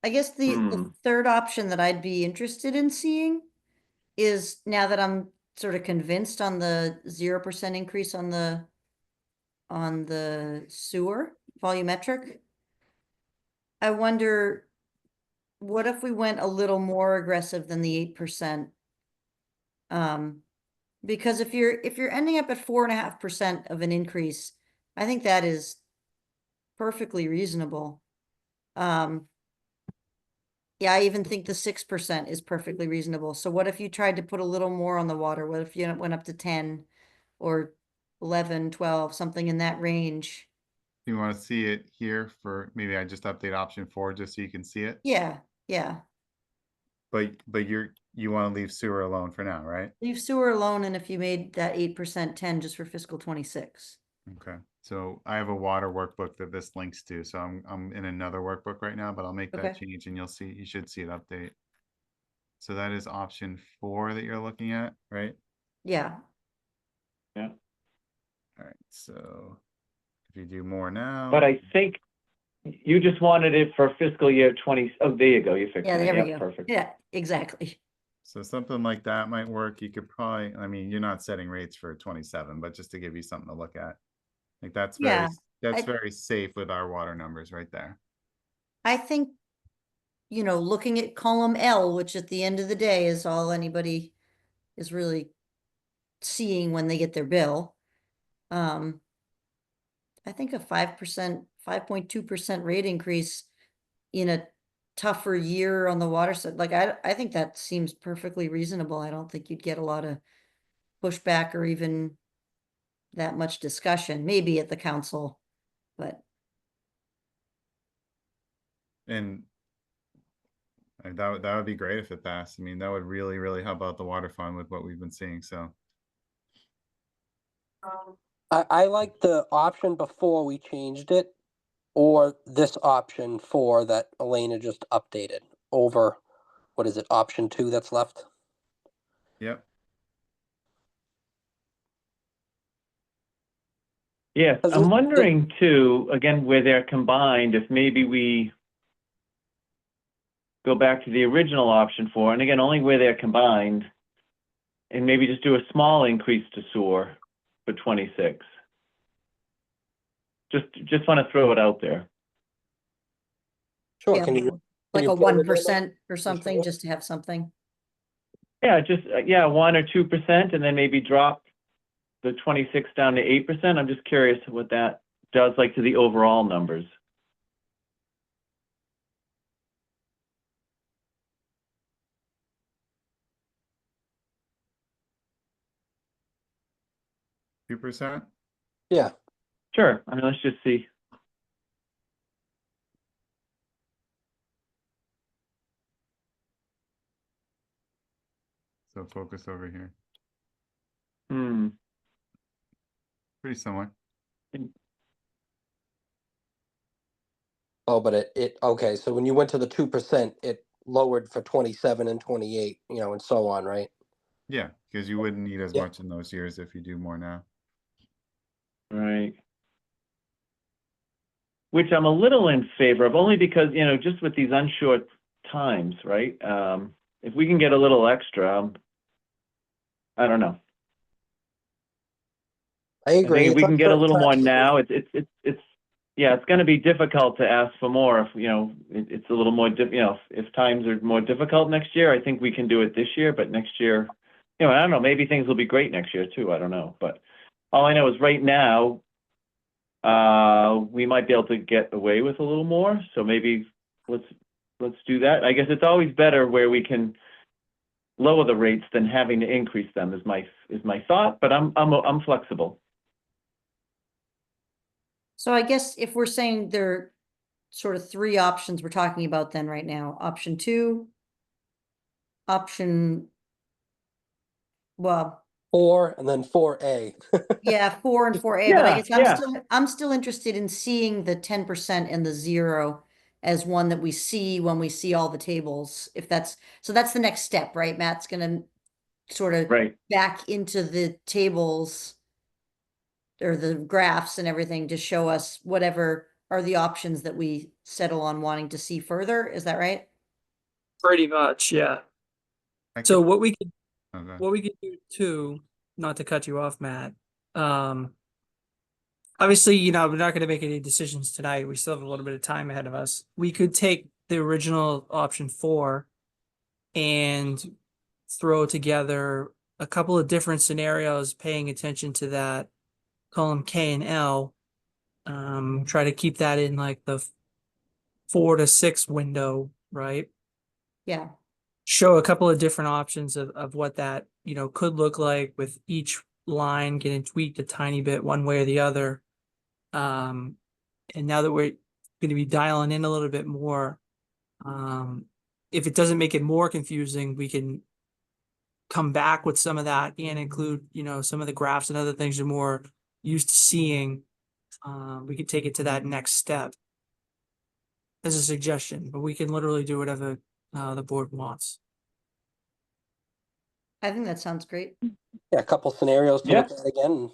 I guess the third option that I'd be interested in seeing is, now that I'm sort of convinced on the 0% increase on the sewer volumetric, I wonder, what if we went a little more aggressive than the 8%? Because if you're ending up at 4.5% of an increase, I think that is perfectly reasonable. Yeah, I even think the 6% is perfectly reasonable. So what if you tried to put a little more on the water? What if you went up to 10 or 11, 12, something in that range? You want to see it here for, maybe I just update option 4 just so you can see it. Yeah, yeah. But you want to leave sewer alone for now, right? Leave sewer alone, and if you made that 8% 10 just for fiscal 26. Okay. So I have a water workbook that this links to. So I'm in another workbook right now, but I'll make that Okay. change and you should see it update. So that is option 4 that you're looking at, right? Yeah. Yeah. All right. So if you do more now. But I think you just wanted it for fiscal year 20. Oh, there you go. You fixed Yeah, it. there we Yeah, go. perfect. Yeah, exactly. So something like that might work. You could probably, I mean, you're not setting rates for 27, but just to give you something to look at. Like that's Yeah, very safe with our water numbers right there. I think, looking at column L, which at the end of the day is all anybody is really seeing when they get their bill. I think a 5%, 5.2% rate increase in a tougher year on the water side, like I think that seems perfectly reasonable. I don't think you'd get a lot of pushback or even that much discussion, maybe at the council, but And that would be great if it passed. I mean, that would really, really help out the water fund with what we've been seeing. So I like the option before we changed it, or this option 4 that Elena just updated over, what is it, option 2 that's left? Yep. Yes, Has I'm this- wondering too, again, where they're combined, if maybe we go back to the original option 4, and again, only where they're combined, and maybe just do a small increase to sewer for 26. Just want to throw it out there. Sure, Yeah, can you? like you a put it in there, 1% or Mr. something, Moore? just to have something. Yeah, just, yeah, 1 or 2%, and then maybe drop the 26 down to 8%. I'm just curious what that does, like, to the overall numbers. Two 2%? Yeah, Sure, I mean, let's just see. So focus over here. Hmm. Pretty similar. oh, but okay, so when you went to the 2%, it lowered for 27 and 28, and so on, right? Yeah, because you wouldn't need as Yeah. much in those years if you do more now. Right. Which I'm a little in favor of, only because, just with these unshort times, right? If we can get a little extra, I don't know. I I agree. think if we It's can get a uncertain little more times. now, yeah, it's going to be difficult to ask for more if, it's a little more, if times are more difficult next year. I think we can do it this year, but next year, I don't know, maybe things will be great next year too. I don't know, but all I know is right now, we might be able to get away with a little more. So maybe let's do that. I guess it's always better where we can lower the rates than having to increase them is my thought, but I'm flexible. So I guess if we're saying there are sort of 3 options we're talking about then right now, option 2, well, 4 and then 4A. yeah, 4 and 4A, but I Yeah, guess yeah. I'm still interested in seeing the 10% and the 0 as one that we see when we see all the tables. So that's the next step, right? Matt's gonna sort of Right. back into the tables or the graphs and everything to show us whatever are the options that we settle on wanting to see further. Is that right? Pretty much, yeah. I So could- what we could okay. what we could do too, not to cut you off, Matt. Obviously, we're not going to make any decisions tonight. We still have a little bit of time ahead of us. We could take the original option 4 and throw together a couple of different scenarios, paying attention to that column K and L. Try to keep that in like the 4 to 6 window, right? Yeah. Show a couple of different options of what that, could look like, with each line getting tweaked a tiny bit one way or the other. And now that we're going to be dialing in a little bit more, if it doesn't make it more confusing, we can come back with some of that and include, some of the graphs and other things you're more used to seeing. We could take it to that next step as a suggestion, but we can literally do whatever the board wants. I think that sounds great. Yeah, a couple scenarios to Yeah. look at again.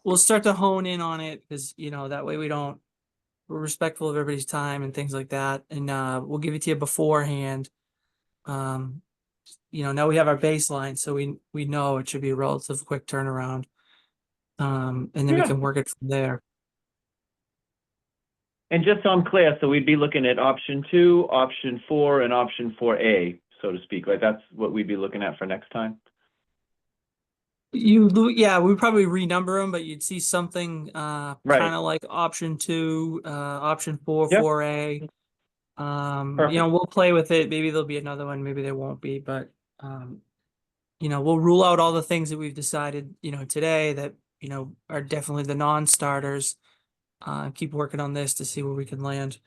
We'll start to hone in on it, because that way we're respectful of everybody's time and things like that, and we'll give it to you beforehand. Now we have our baseline, so we know it should be a relative quick turnaround, and then we Yeah. can work it from there. And just so I'm clear, so we'd be looking at option 2, option 4, and option 4A, so to speak. Like, that's what we'd be looking at for next time. Yeah, we'd probably renumber them, but you'd see something Right. kind of like option 2, option 4, Yep. 4A. Perfect. We'll play with it. Maybe there'll be another one, maybe there won't be, but we'll rule out all the things that we've decided, today that, are definitely the non-starters. Keep working on this to see where we can land.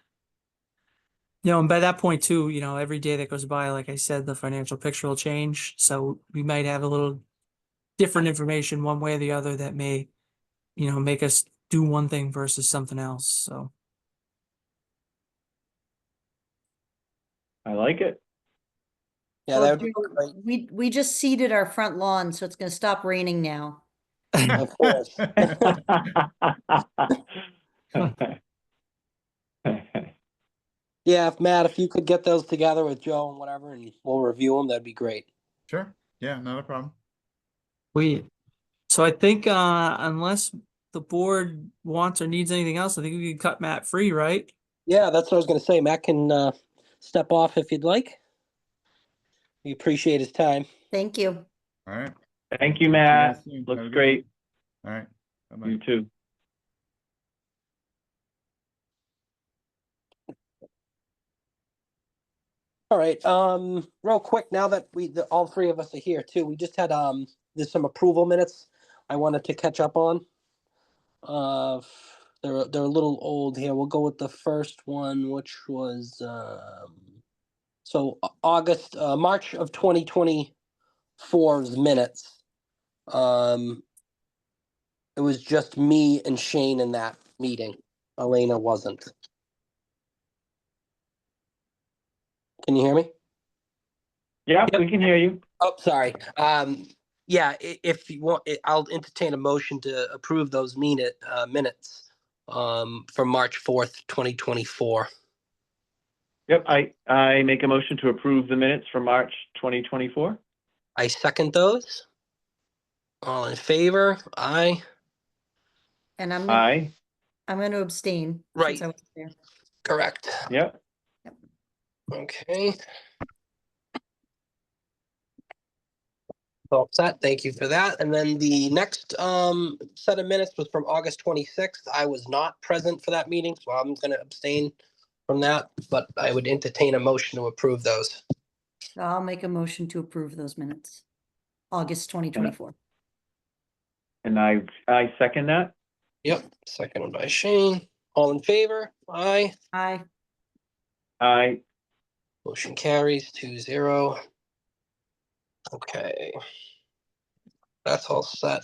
And by that point too, every day that goes by, like I said, the financial picture will change. So we might have a little different information one way or the other that may, make us do one thing versus something else. So I like it. Yeah, Well, that would be Joe, great, we just seeded our front lawn, so it's gonna stop raining now. of course. Yeah, if Matt, if you could get those together with Joe and whatever, and we'll review them, that'd be great. Sure. Yeah, not a problem. So I think unless the board wants or needs anything else, I think we can cut Matt free, right? Yeah, that's what I was gonna say. Matt can step off if you'd like. We appreciate his time. Thank you. All right. Thank you, Talk to Matt. guys soon. Have a Looks good great. one. All right. Bye-bye. You too. All right, real quick, now that all three of us are here too, we just had, there's some approval minutes I wanted to catch up on. They're a little old here. We'll go with the first one, which was, so March of 2024's minutes. It was just me and Shane in that meeting. Elena wasn't. Can you hear me? Yeah, Yep. we can hear you. Oh, sorry. Yeah, if you want, I'll entertain a motion to approve those minutes from March 4th, 2024. Yep, I make a motion to approve the minutes for March 2024. I second those. All in favor? Aye. And I'm Aye. gonna abstain. Right. Since I was there. Correct. Yep. Okay. All set. Thank you for that. And then the next set of minutes was from August 26th. I was not present for that meeting, so I'm going to abstain from that, but I would entertain a motion to approve those. So I'll make a motion to approve those minutes. August 2024. And I second that. Yep. Seconded by Shane. All in favor? Aye. Aye. Aye. Motion carries 2-0. Okay. That's all set.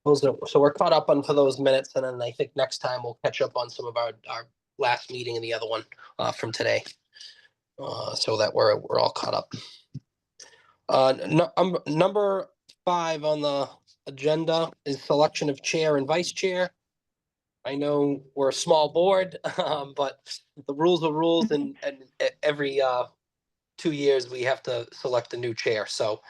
So we're caught up on for those minutes, and then I think next time we'll catch up on some of our last meeting and the other one from today, so that we're all caught up. Number 5 on the agenda is selection of chair and vice chair. I know we're a small board, but the rules are rules, and every 2 years we have to select a new chair. So.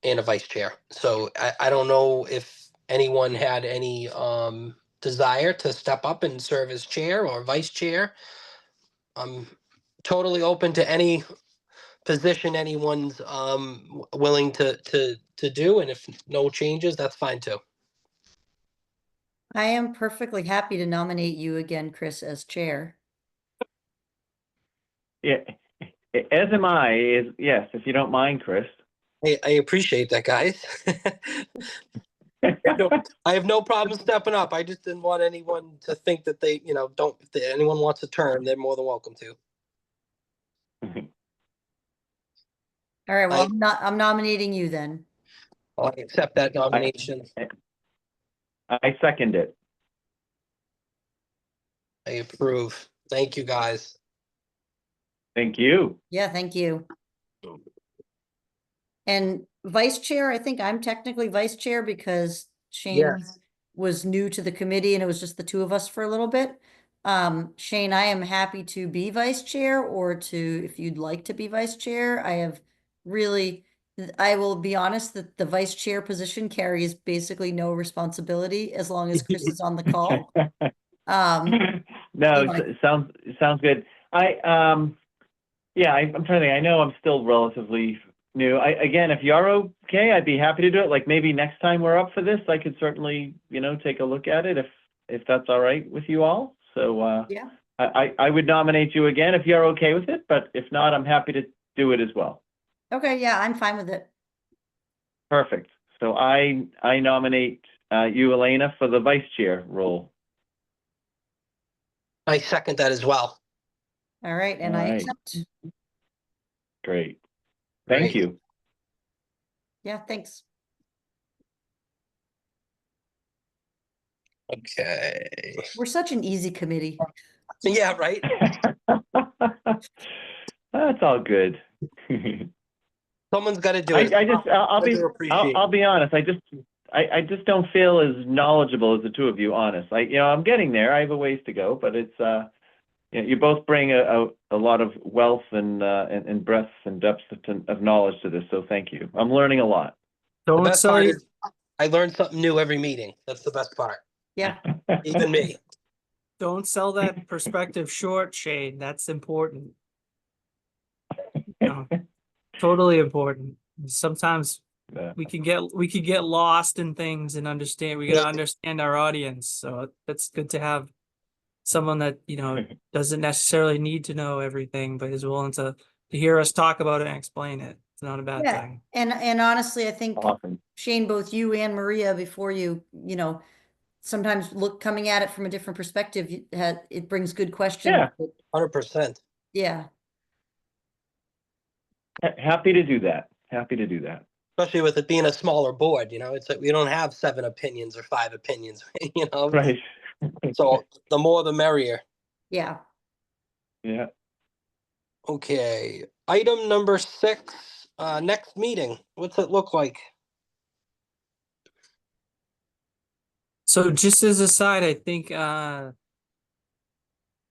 And a vice chair. So I don't know if anyone had any desire to step up and serve as chair or vice chair. I'm totally open to any position anyone's willing to do, and if no changes, that's fine too. I am perfectly happy to nominate you again, Chris, as chair. Yeah. As am I. Yes, if you don't mind, Chris. I appreciate that, guys. No, I have no problem stepping up. I just didn't want anyone to think that they, don't. If anyone wants a turn, they're more than welcome to. All right, well, I'm nominating you then. I'll accept that nomination. I second it. I approve. Thank you, guys. Thank you. Yeah, thank you. And vice chair, I think I'm technically vice chair because Shane Yes. was new to the committee and it was just the two of us for a little bit. Shane, I am happy to be vice chair, or if you'd like to be vice chair. I will be honest that the vice chair position carries basically no responsibility as long as Chris is on the call. No, Yeah. it sounds good. I'm trying to think. I know I'm still relatively new. Again, if you're okay, I'd be happy to do it. Like maybe next time we're up for this, I could certainly, take a look at it if that's all right with you all. So Yeah. I would nominate you again if you're okay with it, but if not, I'm happy to do it as well. Okay, yeah, I'm fine with it. Perfect. So I nominate you, Elena, for the vice chair role. I second that as well. All right, and All I right. accept. Great. Thank Great. you. Yeah, thanks. Okay. We're such an easy committee. Yeah, right. That's all good. Someone's got to do I it. just, I'll be, Underappreciate. I'll be honest. I just don't feel as knowledgeable as the two of you, honest. I'm getting there. I have a ways to go, but it's, you both bring a lot of wealth and breadth and depth of knowledge to this. So thank you. I'm learning a lot. The Don't best sell part your, is I learn something new every meeting. That's the best part. Yeah, Even me. don't sell that perspective short, Shane. That's important. No, totally important. Sometimes Yeah. we can get lost in things and understand. We gotta understand our audience. So that's good to have someone that, doesn't necessarily need to know everything, but is willing to hear us talk about it and explain it. It's not a bad yeah. thing. And honestly, I think Awesome. Shane, both you and Maria, before sometimes coming at it from a different perspective, it brings good questions. Yeah. 100%. Yeah. Happy to do that. Happy to do that. Especially with it being a smaller board, it's like we don't have 7 opinions or 5 opinions, Right. So the more the merrier. Yeah. Yeah. Okay. Item number 6, next meeting. What's it look like? So just as a side, I think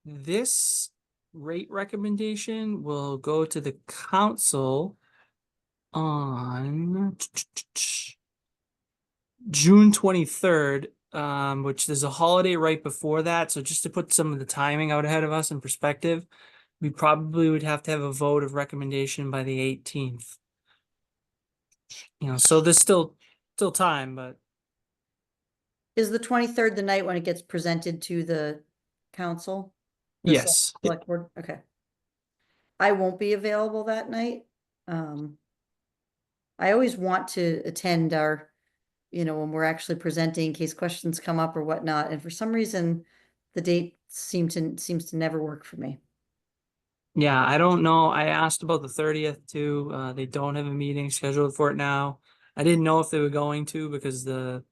this rate recommendation will go to the council on June 23rd, which there's a holiday right before that. So just to put some of the timing out ahead of us in perspective, we probably would have to have a vote of recommendation by the 18th. So there's still time, but Is the 23rd the night when it gets presented to the council? The yes. select board? Okay. I won't be available that night. I always want to attend our, when we're actually presenting in case questions come up or whatnot. And for some reason, the date seems to never work for me. Yeah, I don't know. I asked about the 30th too. They don't have a meeting scheduled for it now. I didn't know if they were going to because the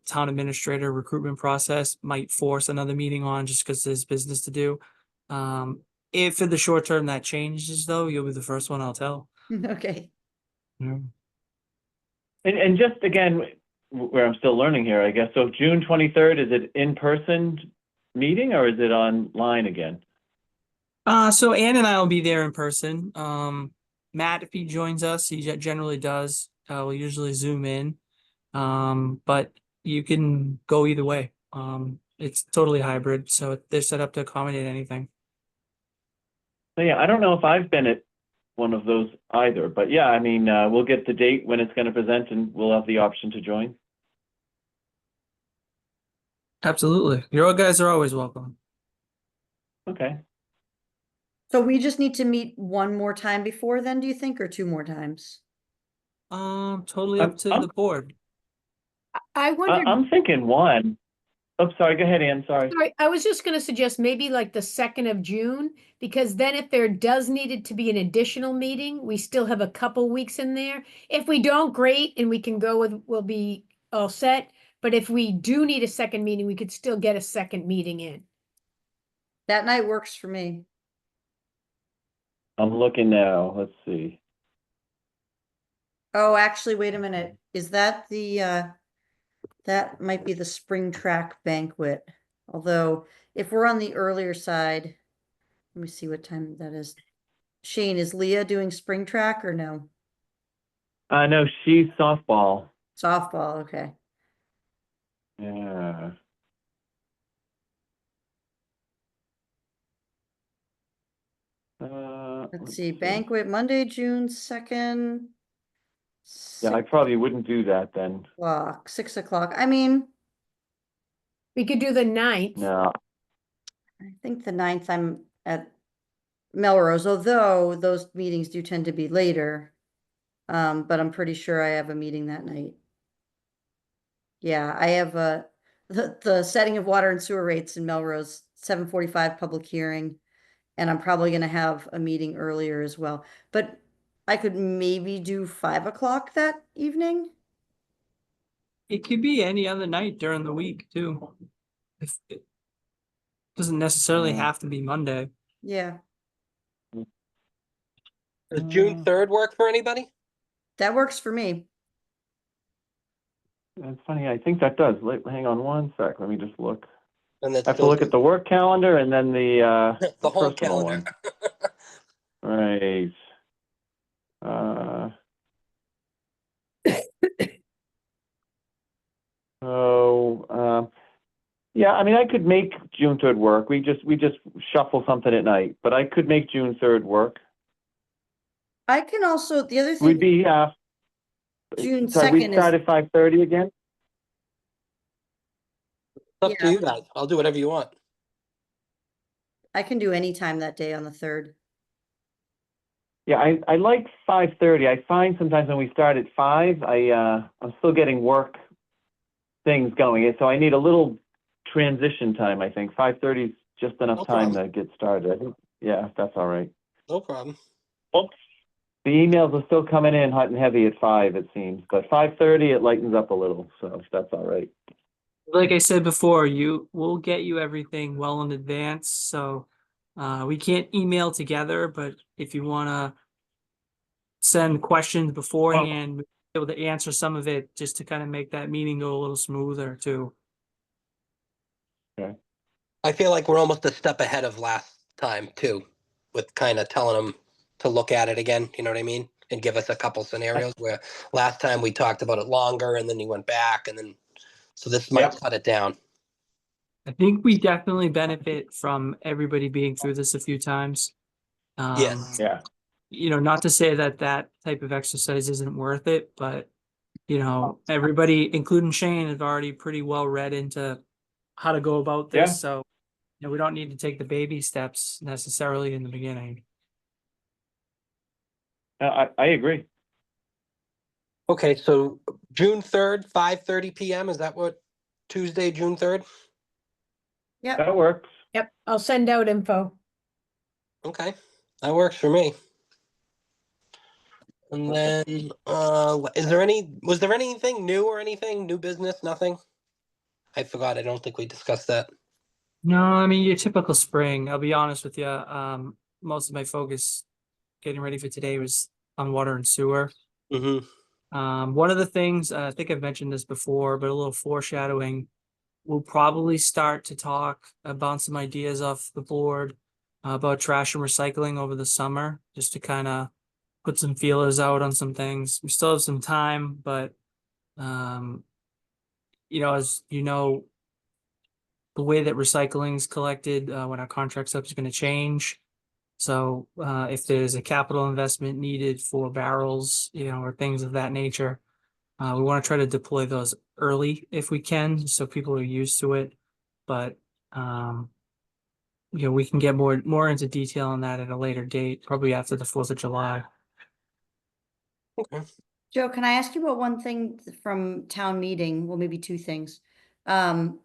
town administrator recruitment process might force another meeting on just because there's business to do. If in the short term that changes though, you'll be the first one I'll tell. Okay. Yeah. And just again, where I'm still learning here, I guess. So June 23rd, is it in-person meeting or is it online again? So Ann and I will be there in person. Matt, if he joins us, he generally does. We'll usually zoom in. But you can go either way. It's totally hybrid, so they're set up to accommodate anything. So yeah, I don't know if I've been at one of those either, but yeah, I mean, we'll get the date when it's going to present and we'll have the option to join. Absolutely. Your guys are always welcome. Okay. So we just need to meet one more time before then, do you think, or 2 more times? Totally up to the board. I wondered, I'm thinking one. Oh, sorry. Go ahead, Ann. Sorry. sorry, I was just gonna suggest maybe like the 2nd of June, because then if there does needed to be an additional meeting, we still have a couple weeks in there. If we don't, great, and we can go with, we'll be all set. But if we do need a second meeting, we could still get a second meeting in. That night works for me. I'm looking now. Let's see. Oh, actually, wait a minute. Is that that might be the spring track banquet. Although if we're on the earlier side, let me see what time that is. Shane, is Leah doing spring track or no? No, she's softball. Softball, okay. Yeah. Let's see, banquet Monday, June 2nd. Yeah, I probably wouldn't do that then. 6 o'clock. I mean, We could do the 9th. No. I think the 9th I'm at Melrose, although those meetings do tend to be later. But I'm pretty sure I have a meeting that night. Yeah, I have the setting of water and sewer rates in Melrose, 7:45 public hearing. And I'm probably gonna have a meeting earlier as well. But I could maybe do 5 o'clock that evening. It could be any other night during the week too. If it doesn't necessarily have to be Monday. Yeah. Does June 3rd work for anybody? That works for me. It's funny, I think that does. Hang on one sec, let me just look. And I that's have to look at the work calendar and then the the home personal calendar. one. Right. Uh, so, yeah, I mean, I could make June 3rd work. We just shuffle something at night, but I could make June 3rd work. I can also, the other We'd thing, be, June sorry, we 2nd start is, at 5:30 again? It's up to Yeah. you guys. I'll do whatever you want. I can do any time that day on the 3rd. Yeah, I like 5:30. I find sometimes when we start at 5, I'm still getting work things going, so I need a little transition time, I think. 5:30 is just enough No time problem. to get started. I think, yeah, if that's all right. No problem. The emails are still coming in hot and heavy at 5, it seems, but 5:30 it lightens up a little, so if that's all right. Like I said before, we'll get you everything well in advance, so we can't email together, but if you wanna send questions beforehand, we'll be able to answer some of it just to kind of make that meeting go a little smoother too. I feel like we're almost a step ahead of last time too, with kind of telling them to look at it again. You know what I mean? And give us a couple scenarios where last time we talked about it longer and then you went back and then, so this might Yep. cut it down. I think we definitely benefit from everybody being through this a few times. Yes. Yeah. You know, not to say that that type of exercise isn't worth it, but you know, everybody, including Shane, is already pretty well read into how to go about this. Yeah. So, you know, we don't need to take the baby steps necessarily in the beginning. I agree. Okay, so June 3rd, 5:30 PM, is that what, Tuesday, June 3rd? Yep. That works. Yep, I'll send out info. Okay, that works for me. And then, was there anything new or anything, new business, nothing? I forgot, I don't think we discussed that. No, I mean, your typical spring, I'll be honest with you. Most of my focus getting ready for today was on water and sewer. Mm-hmm. One of the things, I think I've mentioned this before, but a little foreshadowing, we'll probably start to talk about some ideas off the board about trash and recycling over the summer, just to kind of put some feelers out on some things. We still have some time, but you know, as you know, the way that recycling is collected when our contract's up is going to change. So if there's a capital investment needed for barrels, you know, or things of that nature, we want to try to deploy those early if we can, so people are used to it. But you know, we can get more into detail on that at a later date, probably after the 4th of July. Okay. Joe, can I ask you about one thing from town meeting? Well, maybe two things. So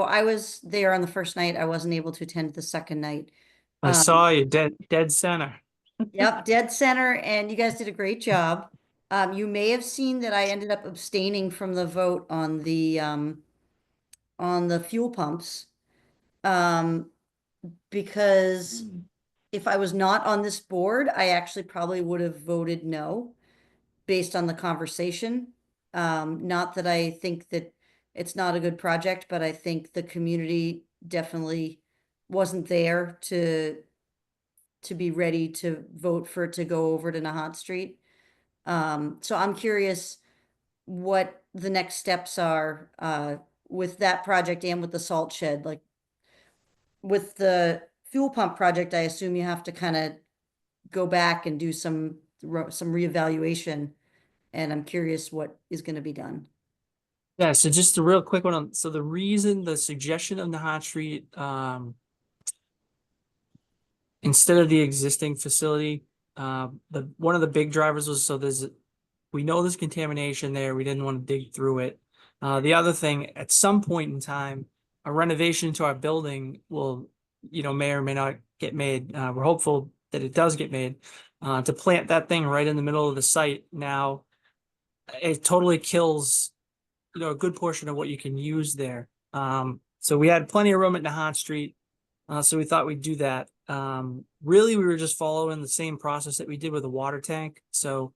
I was there on the first night. I wasn't able to attend the second night. I saw you dead center. Yep, dead center, and you guys did a great job. You may have seen that I ended up abstaining from the vote on the fuel pumps. Because if I was not on this board, I actually probably would have voted no based on the conversation. Not that I think that it's not a good project, but I think the community definitely wasn't there to be ready to vote for it to go over to Nahat Street. So I'm curious what the next steps are with that project and with the salt shed. Like with the fuel pump project, I assume you have to kind of go back and do some reevaluation. And I'm curious what is going to be done. Yeah, so just a real quick one on, so the suggestion of Nahat Street, instead of the existing facility, one of the big drivers was, we know there's contamination there, we didn't want to dig through it. The other thing, at some point in time, a renovation to our building will, you know, may or may not get made. We're hopeful that it does get made. To plant that thing right in the middle of the site now, it totally kills, you know, a good portion of what you can use there. So we had plenty of room at Nahat Street. So we thought we'd do that. really we were just following the same process that we did with the water tank. So,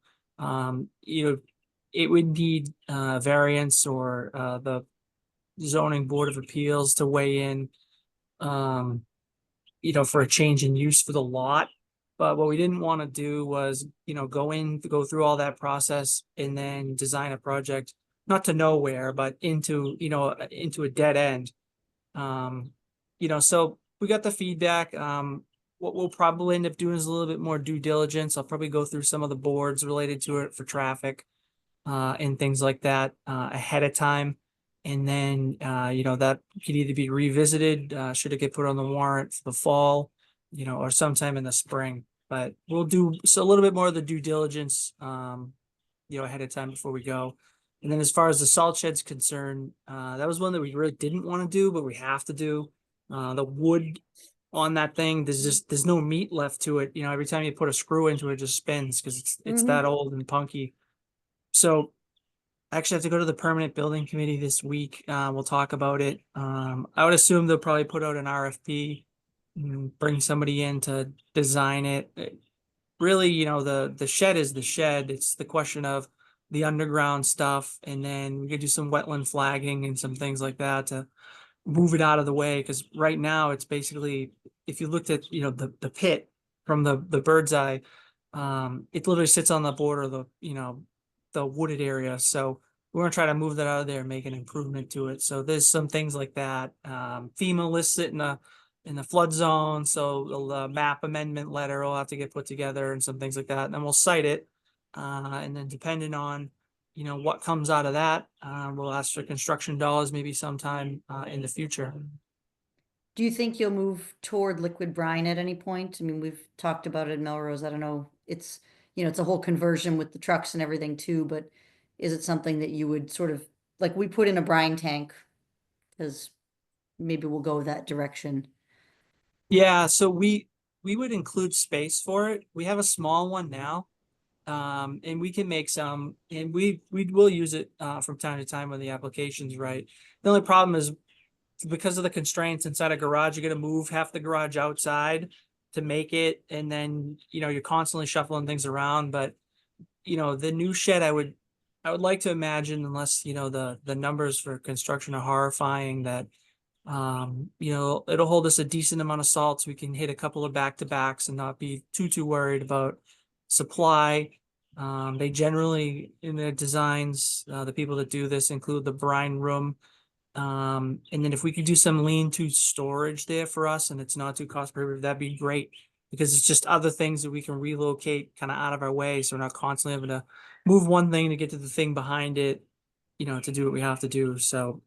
it would need variance or the zoning board of appeals to weigh in, for a change in use for the lot. But what we didn't want to do was, go through all that process and then design a project, not to nowhere, but into a dead end. So we got the feedback. What we'll probably end up doing is a little bit more due diligence. I'll probably go through some of the boards related to it for traffic and things like that ahead of time. And then, that could either be revisited, should it get put on the warrant for the fall, or sometime in the spring. But we'll do a little bit more of the due diligence, ahead of time before we go. And then as far as the salt shed's concerned, that was one that we really didn't want to do, but we have to do. The wood on that thing, there's no meat left to it. Every time you put a screw into it, it just spins because it's that old and punky. So I actually have to go to the permanent building committee this week. We'll talk about it. I would assume they'll probably put out an RFP, bring somebody in to design it. Really, the shed is the shed. It's the question of the underground stuff, and then we could do some wetland flagging and some things like that to move it out of the way. Because right now it's basically, if you looked at the pit from the bird's eye, it literally sits on the border of the wooded area. So we're gonna try to move that out of there and make an improvement to it. So there's some things like that. FEMA lists it in the flood zone, so the map amendment letter will have to get put together and some things like that. And then we'll cite it. And then depending on, what comes out of that, we'll ask for construction dollars maybe sometime in the future. Do you think you'll move toward liquid brine at any point? I mean, we've talked about it in Melrose. I don't know. It's a whole conversion with the trucks and everything too, but is it something that you would sort of, like, we put in a brine tank because maybe we'll go that direction? Yeah, so we would include space for it. We have a small one now. And we can make some, and we will use it from time to time when the application's right. The only problem is because of the constraints inside a garage, you're gonna move half the garage outside to make it, and then you're constantly shuffling things around. But the new shed, I would like to imagine, unless the numbers for construction are horrifying, that it'll hold us a decent amount of salt, so we can hit a couple of back-to-backs and not be too worried about supply. They generally, in their designs, the people that do this include the brine room. And then if we could do some lean-to storage there for us and it's not too cost prohibitive, that'd be great, because it's just other things that we can relocate kind of out of our way, so we're not constantly having to move one thing to get to the thing behind it, to do what we have to do. So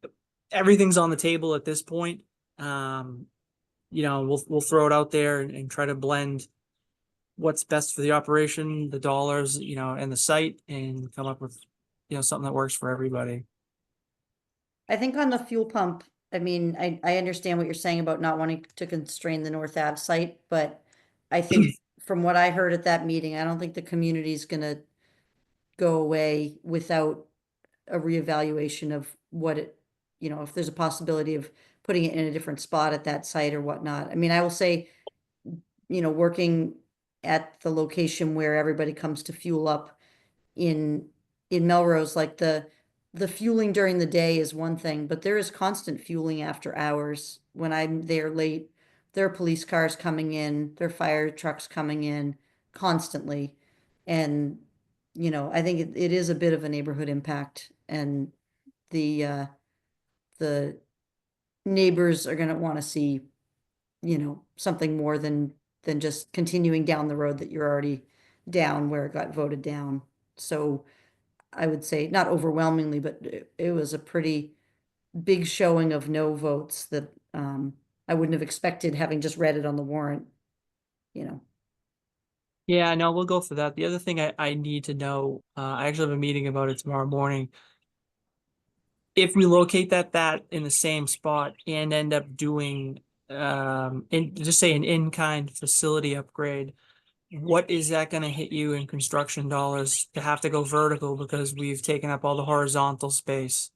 everything's on the table at this point. We'll throw it out there and try to blend what's best for the operation, the dollars, and the site, and come up with, something that works for everybody. I think on the fuel pump, I mean, I understand what you're saying about not wanting to constrain the North Ave site, but I think from what I heard at that meeting, I don't think the community's gonna go away without a reevaluation of what it, if there's a possibility of putting it in a different spot at that site or whatnot. I mean, I will say, working at the location where everybody comes to fuel up in Melrose, like the fueling during the day is one thing, but there is constant fueling after hours. When I'm there late, there are police cars coming in, there are fire trucks coming in constantly. And, I think it is a bit of a neighborhood impact, and the neighbors are gonna want to see, something more than just continuing down the road that you're already down where it got voted down. So I would say not overwhelmingly, but it was a pretty big showing of no votes that I wouldn't have expected, having just read it on the warrant, Yeah, no, we'll go for that. The other thing I need to know, I actually have a meeting about it tomorrow morning. If we locate that in the same spot and end up doing, just say an in-kind facility upgrade, what is that gonna hit you in construction dollars to have to go vertical because we've taken up all the horizontal space?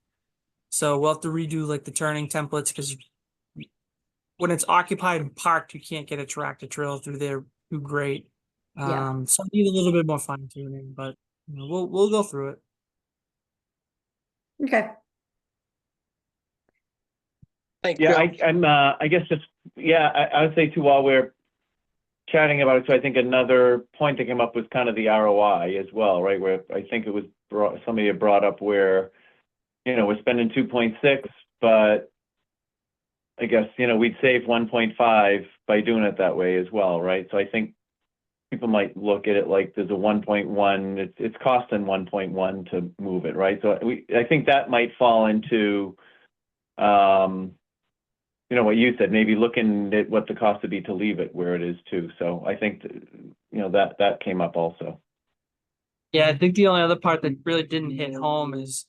So we'll have to redo like the turning templates, because when it's occupied and parked, you can't get a tractor trailer through there too great. Yeah. So I need a little bit more fine tuning, but you know, we'll go through it. Okay. Thanks, Yeah, Joe. I guess just, yeah, I would say too, while we're chatting about it, so I think another point that came up was kind of the ROI as well, right? Where I think it was somebody had brought up where, you know, we're spending 2.6, but I guess, you know, we'd save 1.5 by doing it that way as well, right? So I think people might look at it like there's a 1.1, it's costing 1.1 to move it, right? So I think that might fall into, you know, what you said, maybe looking at what the cost would be to leave it where it is too. So I think, you know, that came up also. Yeah, I think the only other part that really didn't hit home is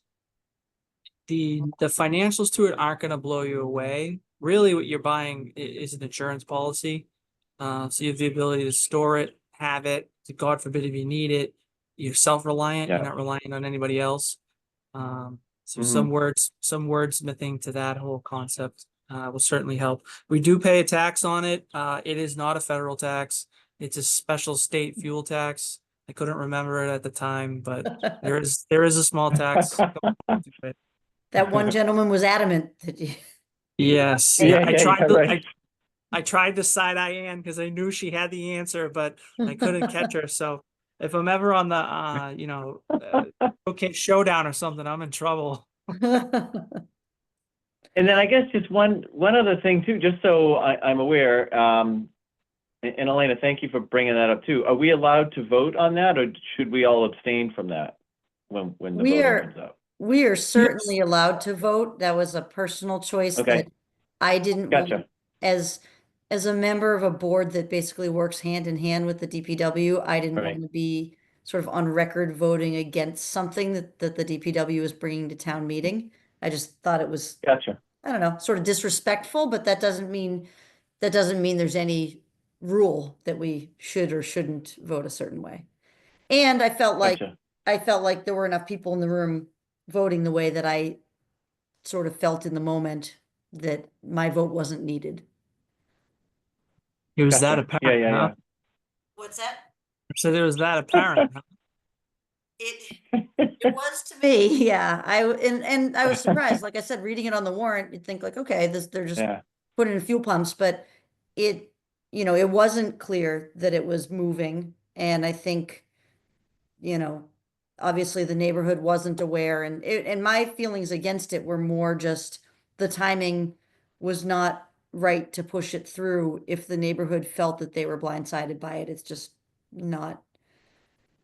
the financials to it aren't going to blow you away. Really, what you're buying is an insurance policy. So you have the ability to store it, have it. God forbid if you need it, you're self-reliant. Yeah. You're not relying on anybody else. So Mhm. some wordsmithing to that whole concept will certainly help. We do pay a tax on it. It is not a federal tax. It's a special state fuel tax. I couldn't remember it at the time, but there is a small tax. That one gentleman was adamant that you. Yes, Yeah, I yeah, tried yeah, to right. I tried to side Ann because I knew she had the answer, but I couldn't catch her. So if I'm ever on the okay showdown or something, I'm in trouble. And then I guess just one other thing too, just so I'm aware, and Elena, thank you for bringing that up too. Are we allowed to vote on that, or should we all abstain from that when the We voting are, comes up? we are Yes. certainly allowed to vote. That was a personal choice Okay. that I didn't want, Gotcha. as a member of a board that basically works hand in hand with the DPW, I didn't Right. want to be sort of on record voting against something that the DPW is bringing to town meeting. I just thought it was, Gotcha. I don't know, sort of disrespectful, but that doesn't mean there's any rule that we should or shouldn't vote a certain way. And Gotcha. I felt like there were enough people in the room voting the way that I sort of felt in the moment that my vote wasn't needed. It was that Gotcha. Yeah, apparent, yeah, huh? yeah. What's that? So there was that apparent. Huh? It was to me, yeah. And I was surprised. Like I said, reading it on the warrant, you'd think like, okay, they're just Yeah. putting in fuel pumps, but it, it wasn't clear that it was moving. And I think, obviously the neighborhood wasn't aware, and my feelings against it were more just the timing was not right to push it through if the neighborhood felt that they were blindsided by it. It's just not,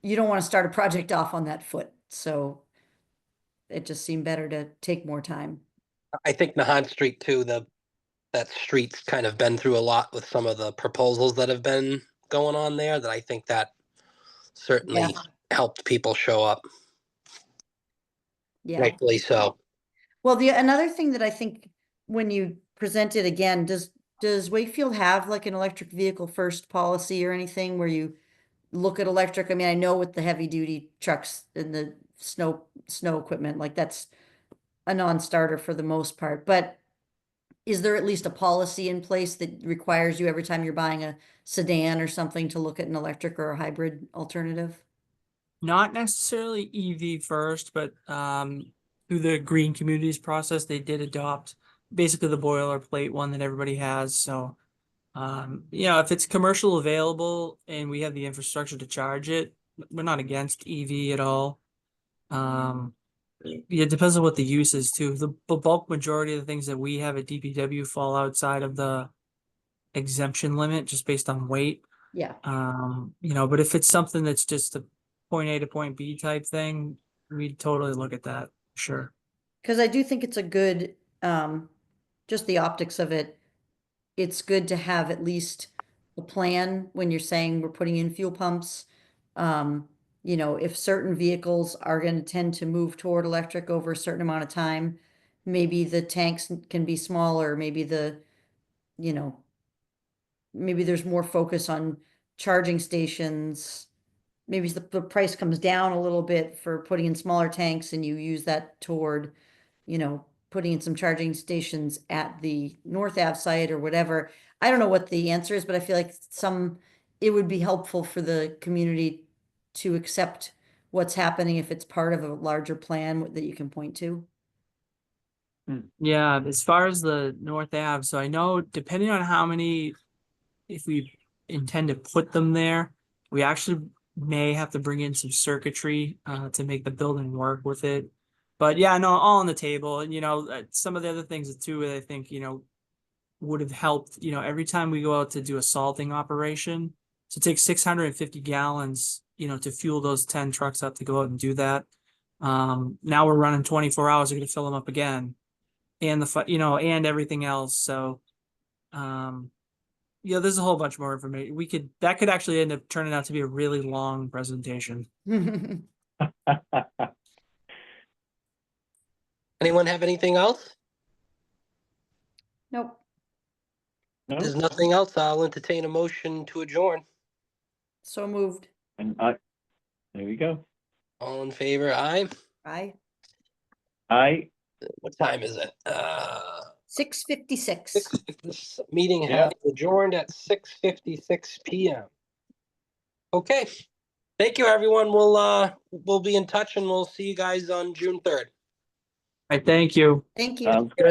you don't want to start a project off on that foot. So it just seemed better to take more time. I think Nahant Street too, that street's kind of been through a lot with some of the proposals that have been going on there, that I think that certainly helped people show up, Yeah. rightfully so. Well, another thing that I think when you present it again, does Wakefield have like an electric vehicle first policy or anything where you look at electric? I mean, I know with the heavy duty trucks and the snow equipment, like that's a non-starter for the most part, but is there at least a policy in place that requires you every time you're buying a sedan or something to look at an electric or a hybrid alternative? Not necessarily EV first, but through the green communities process, they did adopt basically the boilerplate one that everybody has. So if it's commercial available and we have the infrastructure to charge it, we're not against EV at all. It depends on what the use is too. The bulk majority of the things that we have at DPW fall outside of the exemption limit just based on weight. Yeah. But if it's something that's just a point A to point B type thing, we'd totally look at that. Sure. Because I do think it's a good, just the optics of it. It's good to have at least a plan when you're saying we're putting in fuel pumps. If certain vehicles are going to tend to move toward electric over a certain amount of time, maybe the tanks can be smaller, you know, maybe there's more focus on charging stations. Maybe the price comes down a little bit for putting in smaller tanks and you use that toward, putting in some charging stations at the North Ave site or whatever. I don't know what the answer is, but I feel like it would be helpful for the community to accept what's happening if it's part of a larger plan that you can point to. Yeah, as far as the North Ave, so I know depending on how many, if we intend to put them there, we actually may have to bring in some circuitry to make the building work with it. But yeah, no, all on the table. And some of the other things too that I think, would have helped, every time we go out to do a salting operation. So it takes 650 gallons, to fuel those 10 trucks up to go out and do that. Now we're running 24 hours, we're gonna fill them up again. And and everything else. So there's a whole bunch more information. That could actually end up turning out to be a really long presentation. Anyone have anything else? Nope. If No, there's nothing else, I'll entertain a motion to adjourn. So moved. and there you go. All in favor, aye. Aye. What time is it? 6:56. This meeting Yeah. has adjourned at 6:56 PM. Okay, thank you, everyone. We'll be in touch and we'll see you guys on June 3rd. All right, thank you. Thank you. Sounds good.